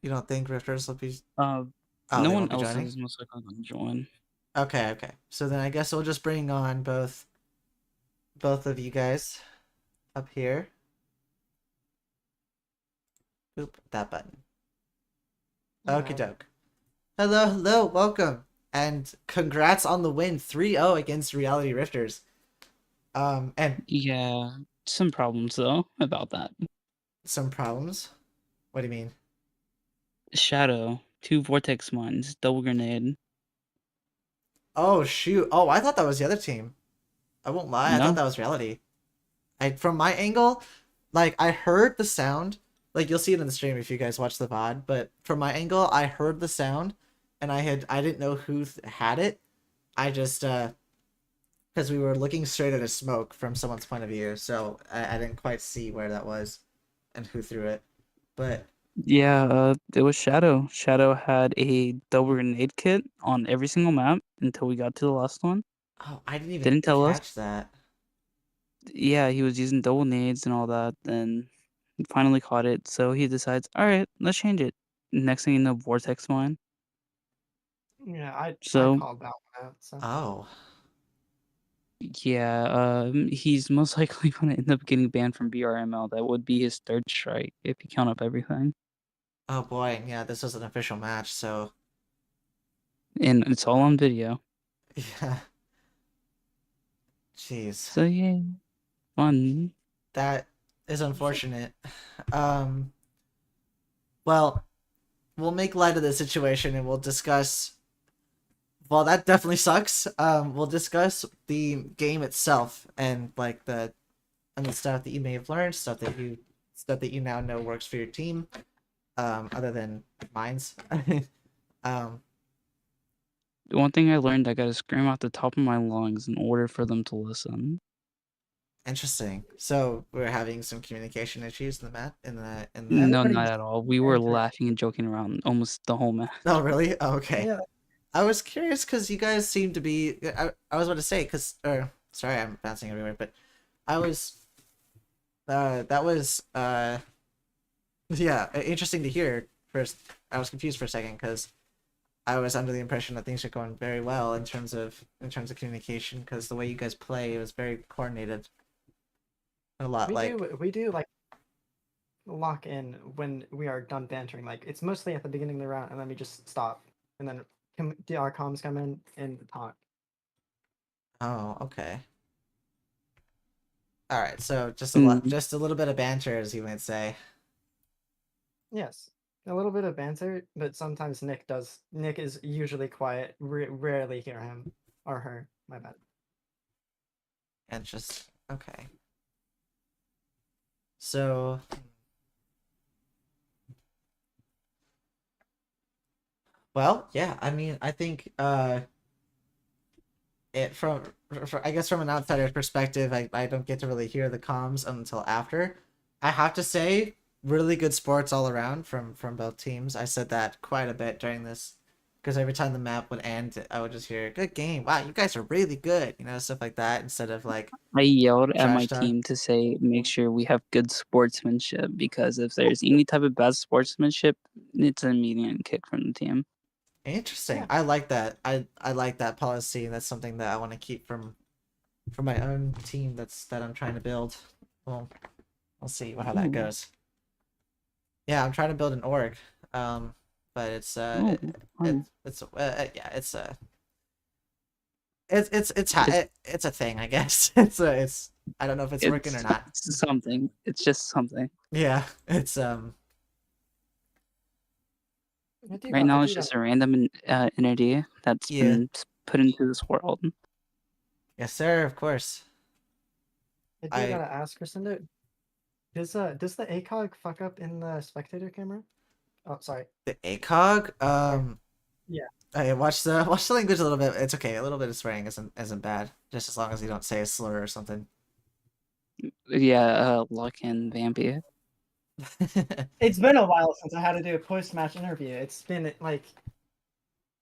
You don't think Rifters will be? Oh, no they one won't be else joining? is most likely going to join. Okay, okay. So then I guess we'll just bring on both of you guys up here. Oop, that button. Okie doke. Hello, hello, welcome. And congrats on the win 3-0 against Reality Rifters. And Yeah, some problems though about that. some problems? What do you mean? Shadow, 2 vortex mines, double grenade. Oh shoot. Oh, I thought that was the other team. I won't lie, I thought No. that was Reality. From my angle, like I heard the sound. Like you'll see it in the stream if you guys watch the VOD, but from my angle, I heard the sound and I didn't know who had it. I just because we were looking straight at a smoke from someone's point of view, so I didn't quite see where that was and who threw it. But Yeah, it was Shadow. Shadow had a double grenade kit on every single map until we got to the last one. oh, I didn't even Didn't tell us. catch that. Yeah, he was using double nades and all that, then he finally caught it, so he decides, alright, let's change it. Next thing you know, vortex mine. Yeah, I So called that one out. So. Oh. yeah, he's most likely gonna end up getting banned from VRML. That would be his 3rd strike if you count up everything. Oh boy, yeah, this was an official match, so And it's all on video. yeah. Jeez. So yeah, fun. That is unfortunate. Well, we'll make light of the situation and we'll discuss. Well, that definitely sucks. We'll discuss the game itself and like the stuff that you may have learned, stuff that you now know works for your team, other than mine's. The one thing I learned, I gotta scream out the top of my lungs in order for them to listen. Interesting. So we're having some communication issues in the mat in the. No, Everybody not just at all. We were answered. laughing and joking around almost the whole match. Oh really? Oh, okay. Yeah. I was curious because you guys seem to be. I was about to say because sorry, I'm bouncing everywhere, but I was. That was yeah, interesting to hear. First, I was confused for a second because I was under the impression that things are going very well in terms of communication, because the way you guys play was very coordinated. A lot We do like lock in when we are done bantering. Like it's mostly at the beginning of the round, and then we just stop, and then our comms come in and talk. Oh, okay. All right, so Mm. just a little bit of banter, as you might say. Yes, a little bit of banter, but sometimes Nick does. Nick is usually quiet. Rarely hear him or her. My bad. And just okay. So, well, yeah. I mean, I think it I guess from an outsider's perspective, I don't get to really hear the comms until after. I have to say, really good sports all around from both teams. I said that quite a bit during this, because every time the map would end, I would just hear "good game, wow, you guys are really good," stuff like that, instead of like I yelled at my trash talk. team to say, make sure we have good sportsmanship, because if there's any type of bad sportsmanship, it's an immediate kick from the team. Interesting. Yeah. I like that. I like that policy, and that's something that I want to keep from my own team that I'm trying to build. Well, we'll see how that Ooh. goes. Yeah, I'm trying to build an org. But it's Oh, fun. yeah, it's a thing, I guess. It's I don't know if it's working or not. It's something. It's just something. Yeah, it's Right now, it's just a random entity that's Yeah. been put into this world. Yes, sir. Of course. I do gotta ask, Crescendo, does the ACOG fuck up in the spectator camera? Oh, sorry. The ACOG. Yeah. Hey, watch the language a little bit. It's okay. A little bit of swearing isn't bad, just as long as you don't say a slur or something. Yeah, Luck and Vampy. It's been a while since I had to do a post-match interview. It's been like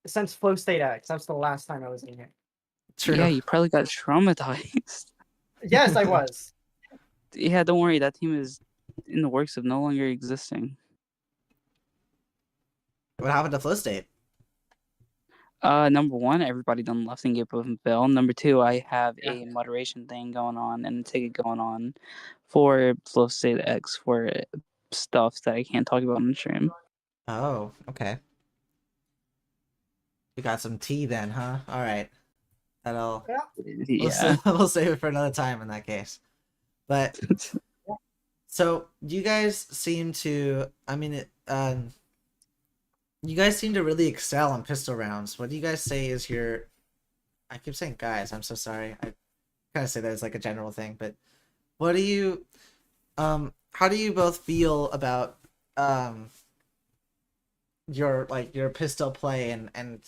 since Flow State X. That's the last time I was in here. True. Yeah, you probably got traumatized. Yes, I was. Yeah, don't worry. That team is in the works of no longer existing. What happened to Flow State? Number one, everybody done left and gave up and VAIL. Number two, I have a moderation thing going on and a ticket going on for Flow State X for stuff that I can't talk about on the stream. Oh, okay. You got some tea then, huh? All right. That'll Yeah. we'll save it for another time in that case. But so you guys seem to, I mean, you guys seem to really excel in pistol rounds. What do you guys say is your? I keep saying guys. I'm so sorry. I kind of say that as like a general thing, but what do you, how do you both feel about your pistol play, and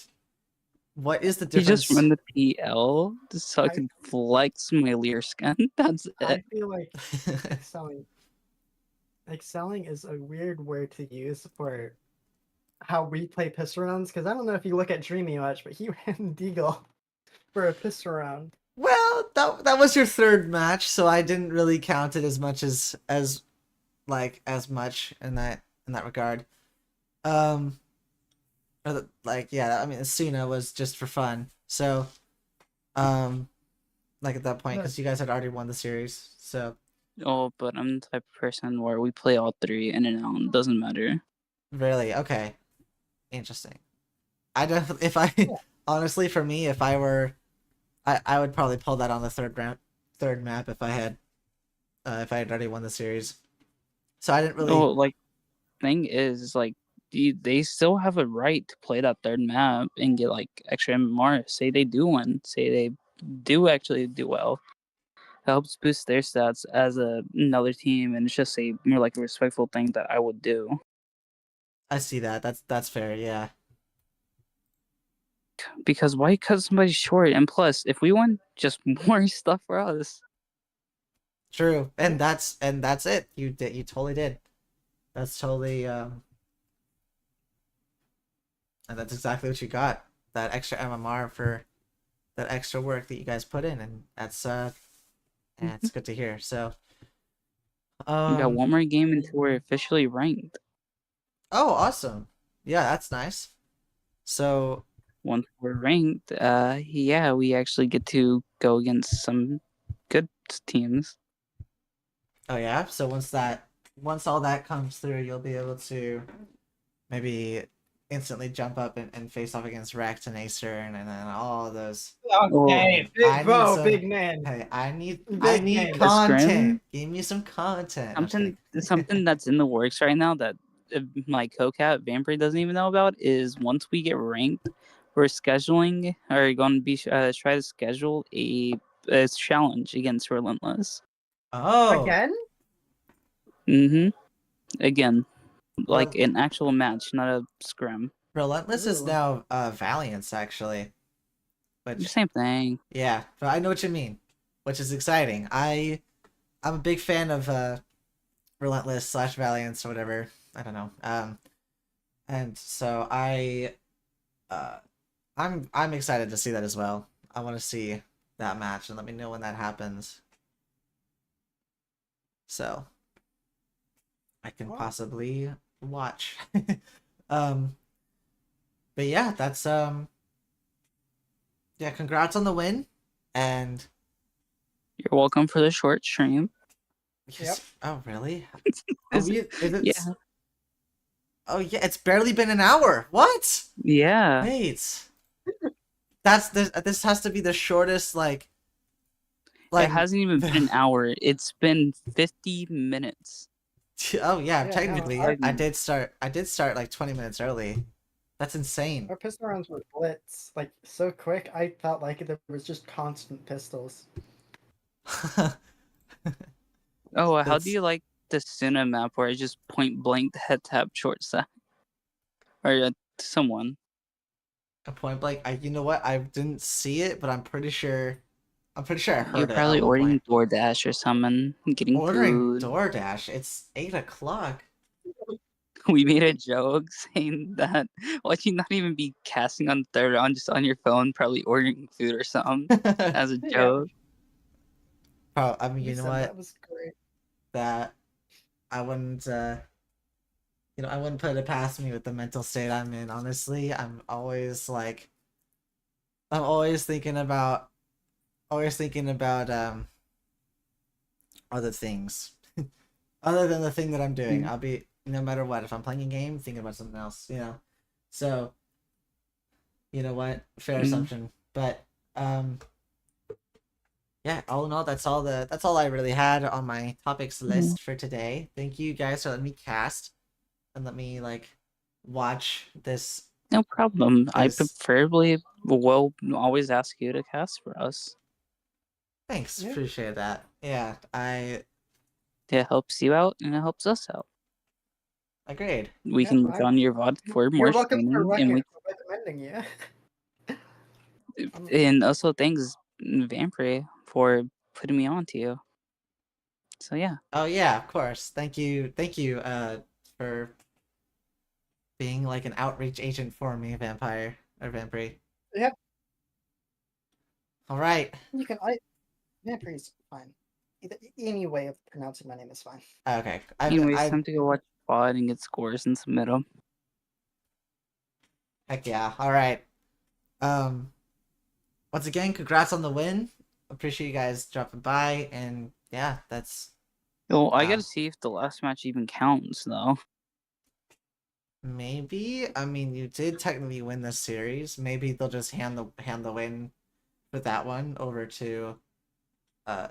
what is the You difference? just run the PL so I can flex my Lear skin. That's it. I feel like excelling is a weird word to use for how we play pistol rounds, because I don't know if you look at Dreamy much, but he ran Deagle for a pistol round. Well, that was your third match, so I didn't really count it as much as much in that regard. Yeah, I mean, Asuna was just for fun. So, like at that point, because you guys had already won the series, so. Oh, but I'm the type of person where we play all three in and out. It doesn't matter. Really? Okay. Interesting. I definitely, honestly, for me, if I were, I would probably pull that on the third map if I had already won the series. So I didn't really. Oh, like, thing is, like, they still have a right to play that third map and get like extra MMR. Say they do win. Say they do actually do well. It helps boost their stats as another team, and it's just a more like a respectful thing that I would do. I see that. That's fair. Yeah. Because why cut somebody short? And plus, if we win, just more stuff for us. True, and that's it. You totally did. That's totally and that's exactly what you got. That extra MMR for that extra work that you guys put in, and that's it's good to hear. So We got one more game until we're officially ranked. Oh, awesome. Yeah, that's nice. So, Once we're ranked, yeah, we actually get to go against some good teams. oh yeah. So once all that comes through, you'll be able to maybe instantly jump up and face off against Rex and Acer and then all those. Okay, I big bro, need some. big man. Hey, I Big need name. A scrim? content. Give me some content. I'm just Something kidding. something that's in the works right now that my co-cat Vampire doesn't even know about is once we get ranked, we're scheduling or going to be try to schedule a challenge against Relentless. Oh, Again? Again, like Rel- an actual match, not a scrim. Relentless is Ooh. now Valiance actually, which Same thing. yeah, but I know what you mean, which is exciting. I'm a big fan of Relentless / Valiance or whatever. I don't know. And so I'm excited to see that as well. I want to see that match and let me know when that happens. So I can Wow. possibly watch. um but yeah, that's yeah, congrats on the win. And You're welcome for the short stream. Yep. oh really? Is Is it Yeah. Oh yeah, it's barely been an hour. What? Yeah. Wait. That's this has to be the shortest It hasn't even been an hour. It's been 50 minutes. Oh yeah, Yeah, technically no, I did start like 20 minutes early. That's insane. our pistol rounds were blitz like so quick. I felt like there was just constant pistols. Oh, how do That's you like the Suna map where I just point blank head tap short side? Or someone. a point blank. You know what? I didn't see it, but I'm pretty sure I You're heard it at probably one ordering point. DoorDash or something, getting Ordering food. DoorDash. It's 8 o'clock. We made a joke saying that why you not even be casting on the third round just on your phone, probably ordering food or something as a Yeah, joke. Oh, I mean, you you know said that what? was great. That I wouldn't I wouldn't put it past me with the mental state I'm in. Honestly, I'm always thinking about other things other than the thing that I'm doing. Mm. I'll be no matter what, if I'm playing a game, thinking about something else, So, you know what? Fair Mm. assumption. But yeah, all in all, that's all I really had on my topics list for today. Thank you guys for letting me cast and let me watch this. No problem. I This preferably will always ask you to cast for us. Thanks, Yeah. appreciate that. Yeah, I It helps you out and it helps us out. agreed. We Yeah, can look on your VOD for more You're welcome for streaming, and recommending, yeah. and also thanks Vampire for putting me on to you. So yeah, Oh yeah, of course. Thank you, for being like an outreach agent for me, Vampire or Vampire. Yeah, All right. you can. Vampire's fine. Any way of pronouncing my name is fine. Okay. anyways, time to go watch VOD and get scores and submit them. Heck yeah. All right. Um. Once again, congrats on the win. Appreciate you guys dropping by, and yeah, that's Well, I Um, gotta see if the last match even counts though. maybe. I mean, you did technically win this series. Maybe they'll just hand the win for that one uh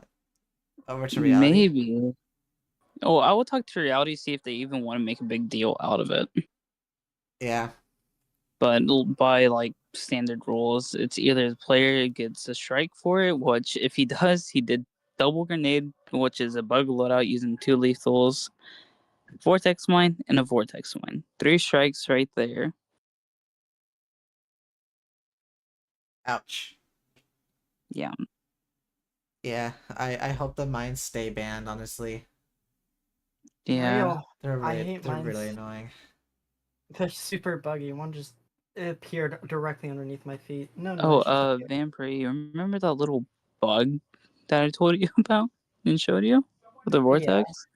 over to reality. Maybe. Oh, I will talk to reality, see if they even want to make a big deal out of it. Yeah. But by like standard rules, it's either the player gets a strike for it, which if he does, he did double grenade, which is a bug loadout using 2 lethals, vortex mine, and a vortex mine. 3 strikes right there. Ouch. Yeah. Yeah. I hope the mines stay banned. Honestly, Yeah. Real. they're I hate they're mines. really annoying. They're super buggy. One just appeared directly underneath my feet. No, Oh, Vampire, you remember that little bug that I told you about and showed you with the vortex?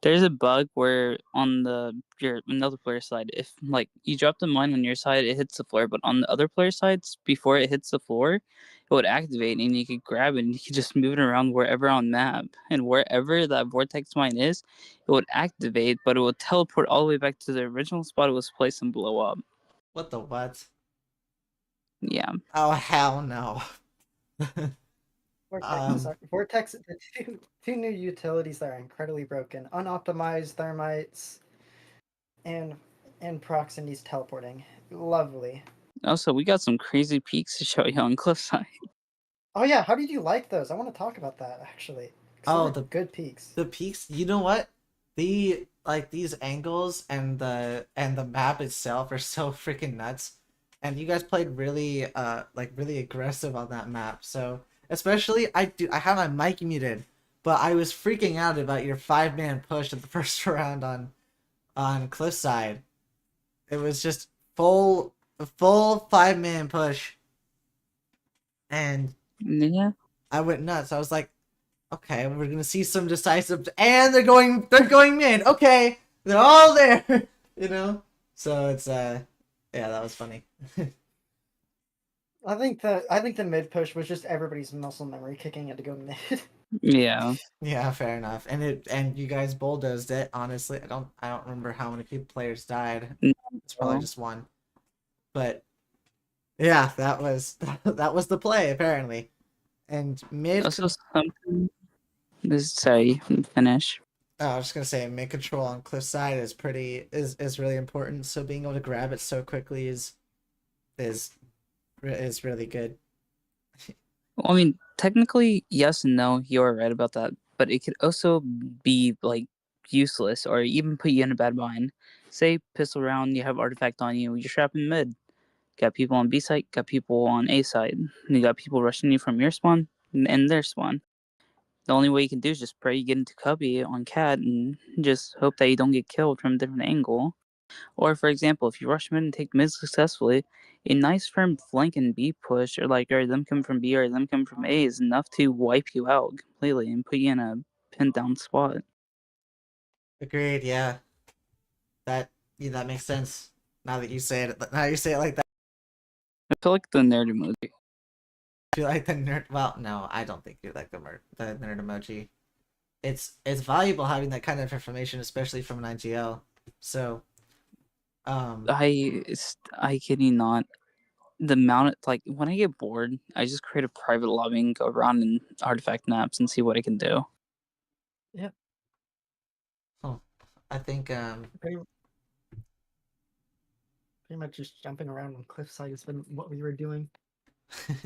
There's a bug where on your another player's side, if like you drop the mine on your side, it hits the floor, but on the other player's sides, before it hits the floor, it would activate and you could grab it and you could just move it around wherever on map. And wherever that vortex mine is, it would activate, but it would teleport all the way back to the original spot it was placed and blow up. What the what? Yeah. Oh hell no. Vortex, the two new utilities that are incredibly broken: unoptimized thermites and proximities teleporting. Lovely. Also, we got some crazy peaks to show you on Cliffside. Oh yeah, how did you like those? I want to talk about that actually. Oh, the good peaks. The peaks, you know what? These angles and the map itself are so freaking nuts. And you guys played really really aggressive on that map. So especially I have my mic muted, but I was freaking out about your 5-man push at the first round on Cliffside. It was just full 5-man push. And Yeah. I went nuts. I was like, okay, we're gonna see some decisive, and they're going mid. Okay, they're all there, you know. So it's yeah, that was funny. I think the mid push was just everybody's muscle memory kicking in to go mid. Yeah. Yeah, fair enough. And you guys bulldozed it. Honestly, I don't remember how many players died. It's probably just one. But yeah, that was the play apparently. And mid. Also, something. Sorry, finish. I was just gonna say mid control on Cliffside is really important. So being able to grab it so quickly is really good. Well, I mean, technically, yes and no. You're right about that, but it could also be like useless or even put you in a bad bind. Say pistol round, you have artifact on you, you're trapping mid. Got people on B side, got people on A side. You got people rushing you from your spawn and their spawn. The only way you can do is just pray you get into cubby on cat and just hope that you don't get killed from a different angle. Or, for example, if you rush mid and take mid successfully, a nice firm flank and B push, or them come from B or them come from A, is enough to wipe you out completely and put you in a pinned down spot. Agreed. Yeah. That makes sense. Now that you say it, like that. I feel like the nerd emoji. Do you like the nerd? Well, no, I don't think you like the nerd emoji. It's valuable having that kind of information, especially from an IGL. So, I kid you not. The amount, like, when I get bored, I just create a private lobby and go around in artifact maps and see what I can do. Yeah. Oh, I think Pretty much just jumping around on cliffside has been what we were doing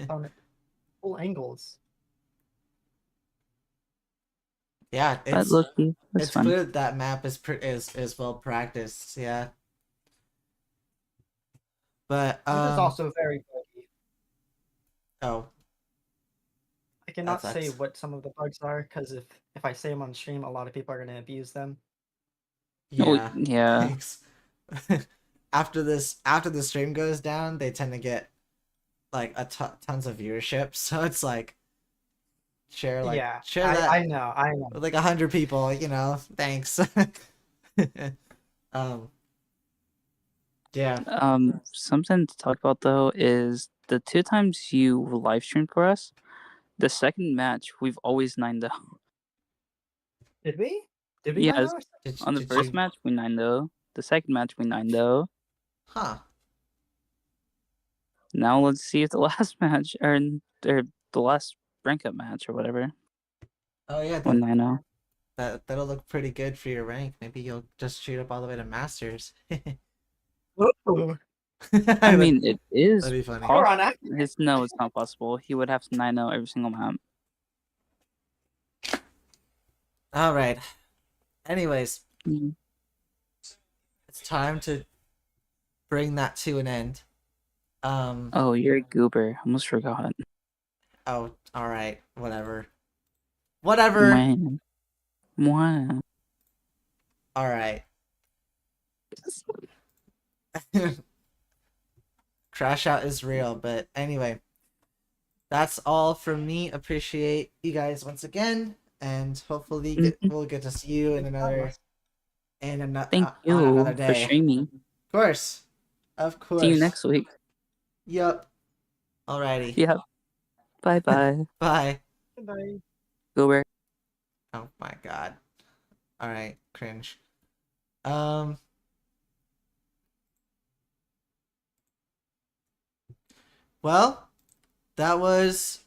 on full angles. yeah, But lucky, it's fun. clear that map is well practiced. Yeah. But It is also very buggy. Oh. I cannot say what some of the bugs are because if I say them on stream, a lot of people are going to abuse them. Yeah. Oh, yeah. Thanks. After the stream goes down, they tend to get like tons of viewership. So it's like share that. I know. With like 100 people, you know. Thanks. Yeah. Something to talk about though is the 2 times you live streamed for us. The second match, we've always 9-0. Did we? Did we? Yes. On the Did first you... match, we 9-0. The second match, we 9-0. Huh. Now let's see if the last match or the last rank up match or whatever. Oh yeah. 9-0. That'll look pretty good for your rank. Maybe you'll just shoot up all the way to masters. I mean, it is. That'd be funny. No, it's not possible. He would have to 9-0 every single map. All right. Anyways, it's time to bring that to an end. Oh, you're a goober. Almost forgot. Oh, all right. Whatever. Whatever. Wow. All right. Crash out is real, but anyway, that's all from me. Appreciate you guys once again, and hopefully we'll get to see you in another Thank on you another for day. streaming. Of course. Of course. See you next week. Yep. Alrighty. Yeah. Bye bye. Bye. Goodbye. Go Bear. Oh my god. Alright, cringe. Well, that was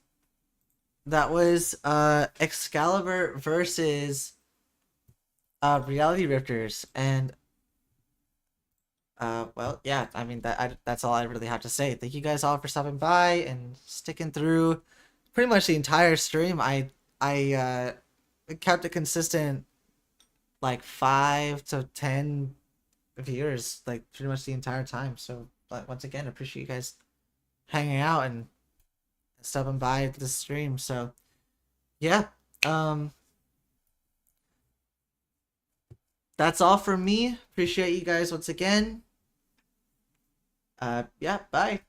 Excaliber versus Reality Rifters, and well, yeah, I mean that's all I really have to say. Thank you guys all for stopping by and sticking through pretty much the entire stream. I kept a consistent like 5 to 10 viewers like pretty much the entire time. So once again, appreciate you guys hanging out and stopping by the stream. So yeah, that's all from me. Appreciate you guys once again. Yeah, bye.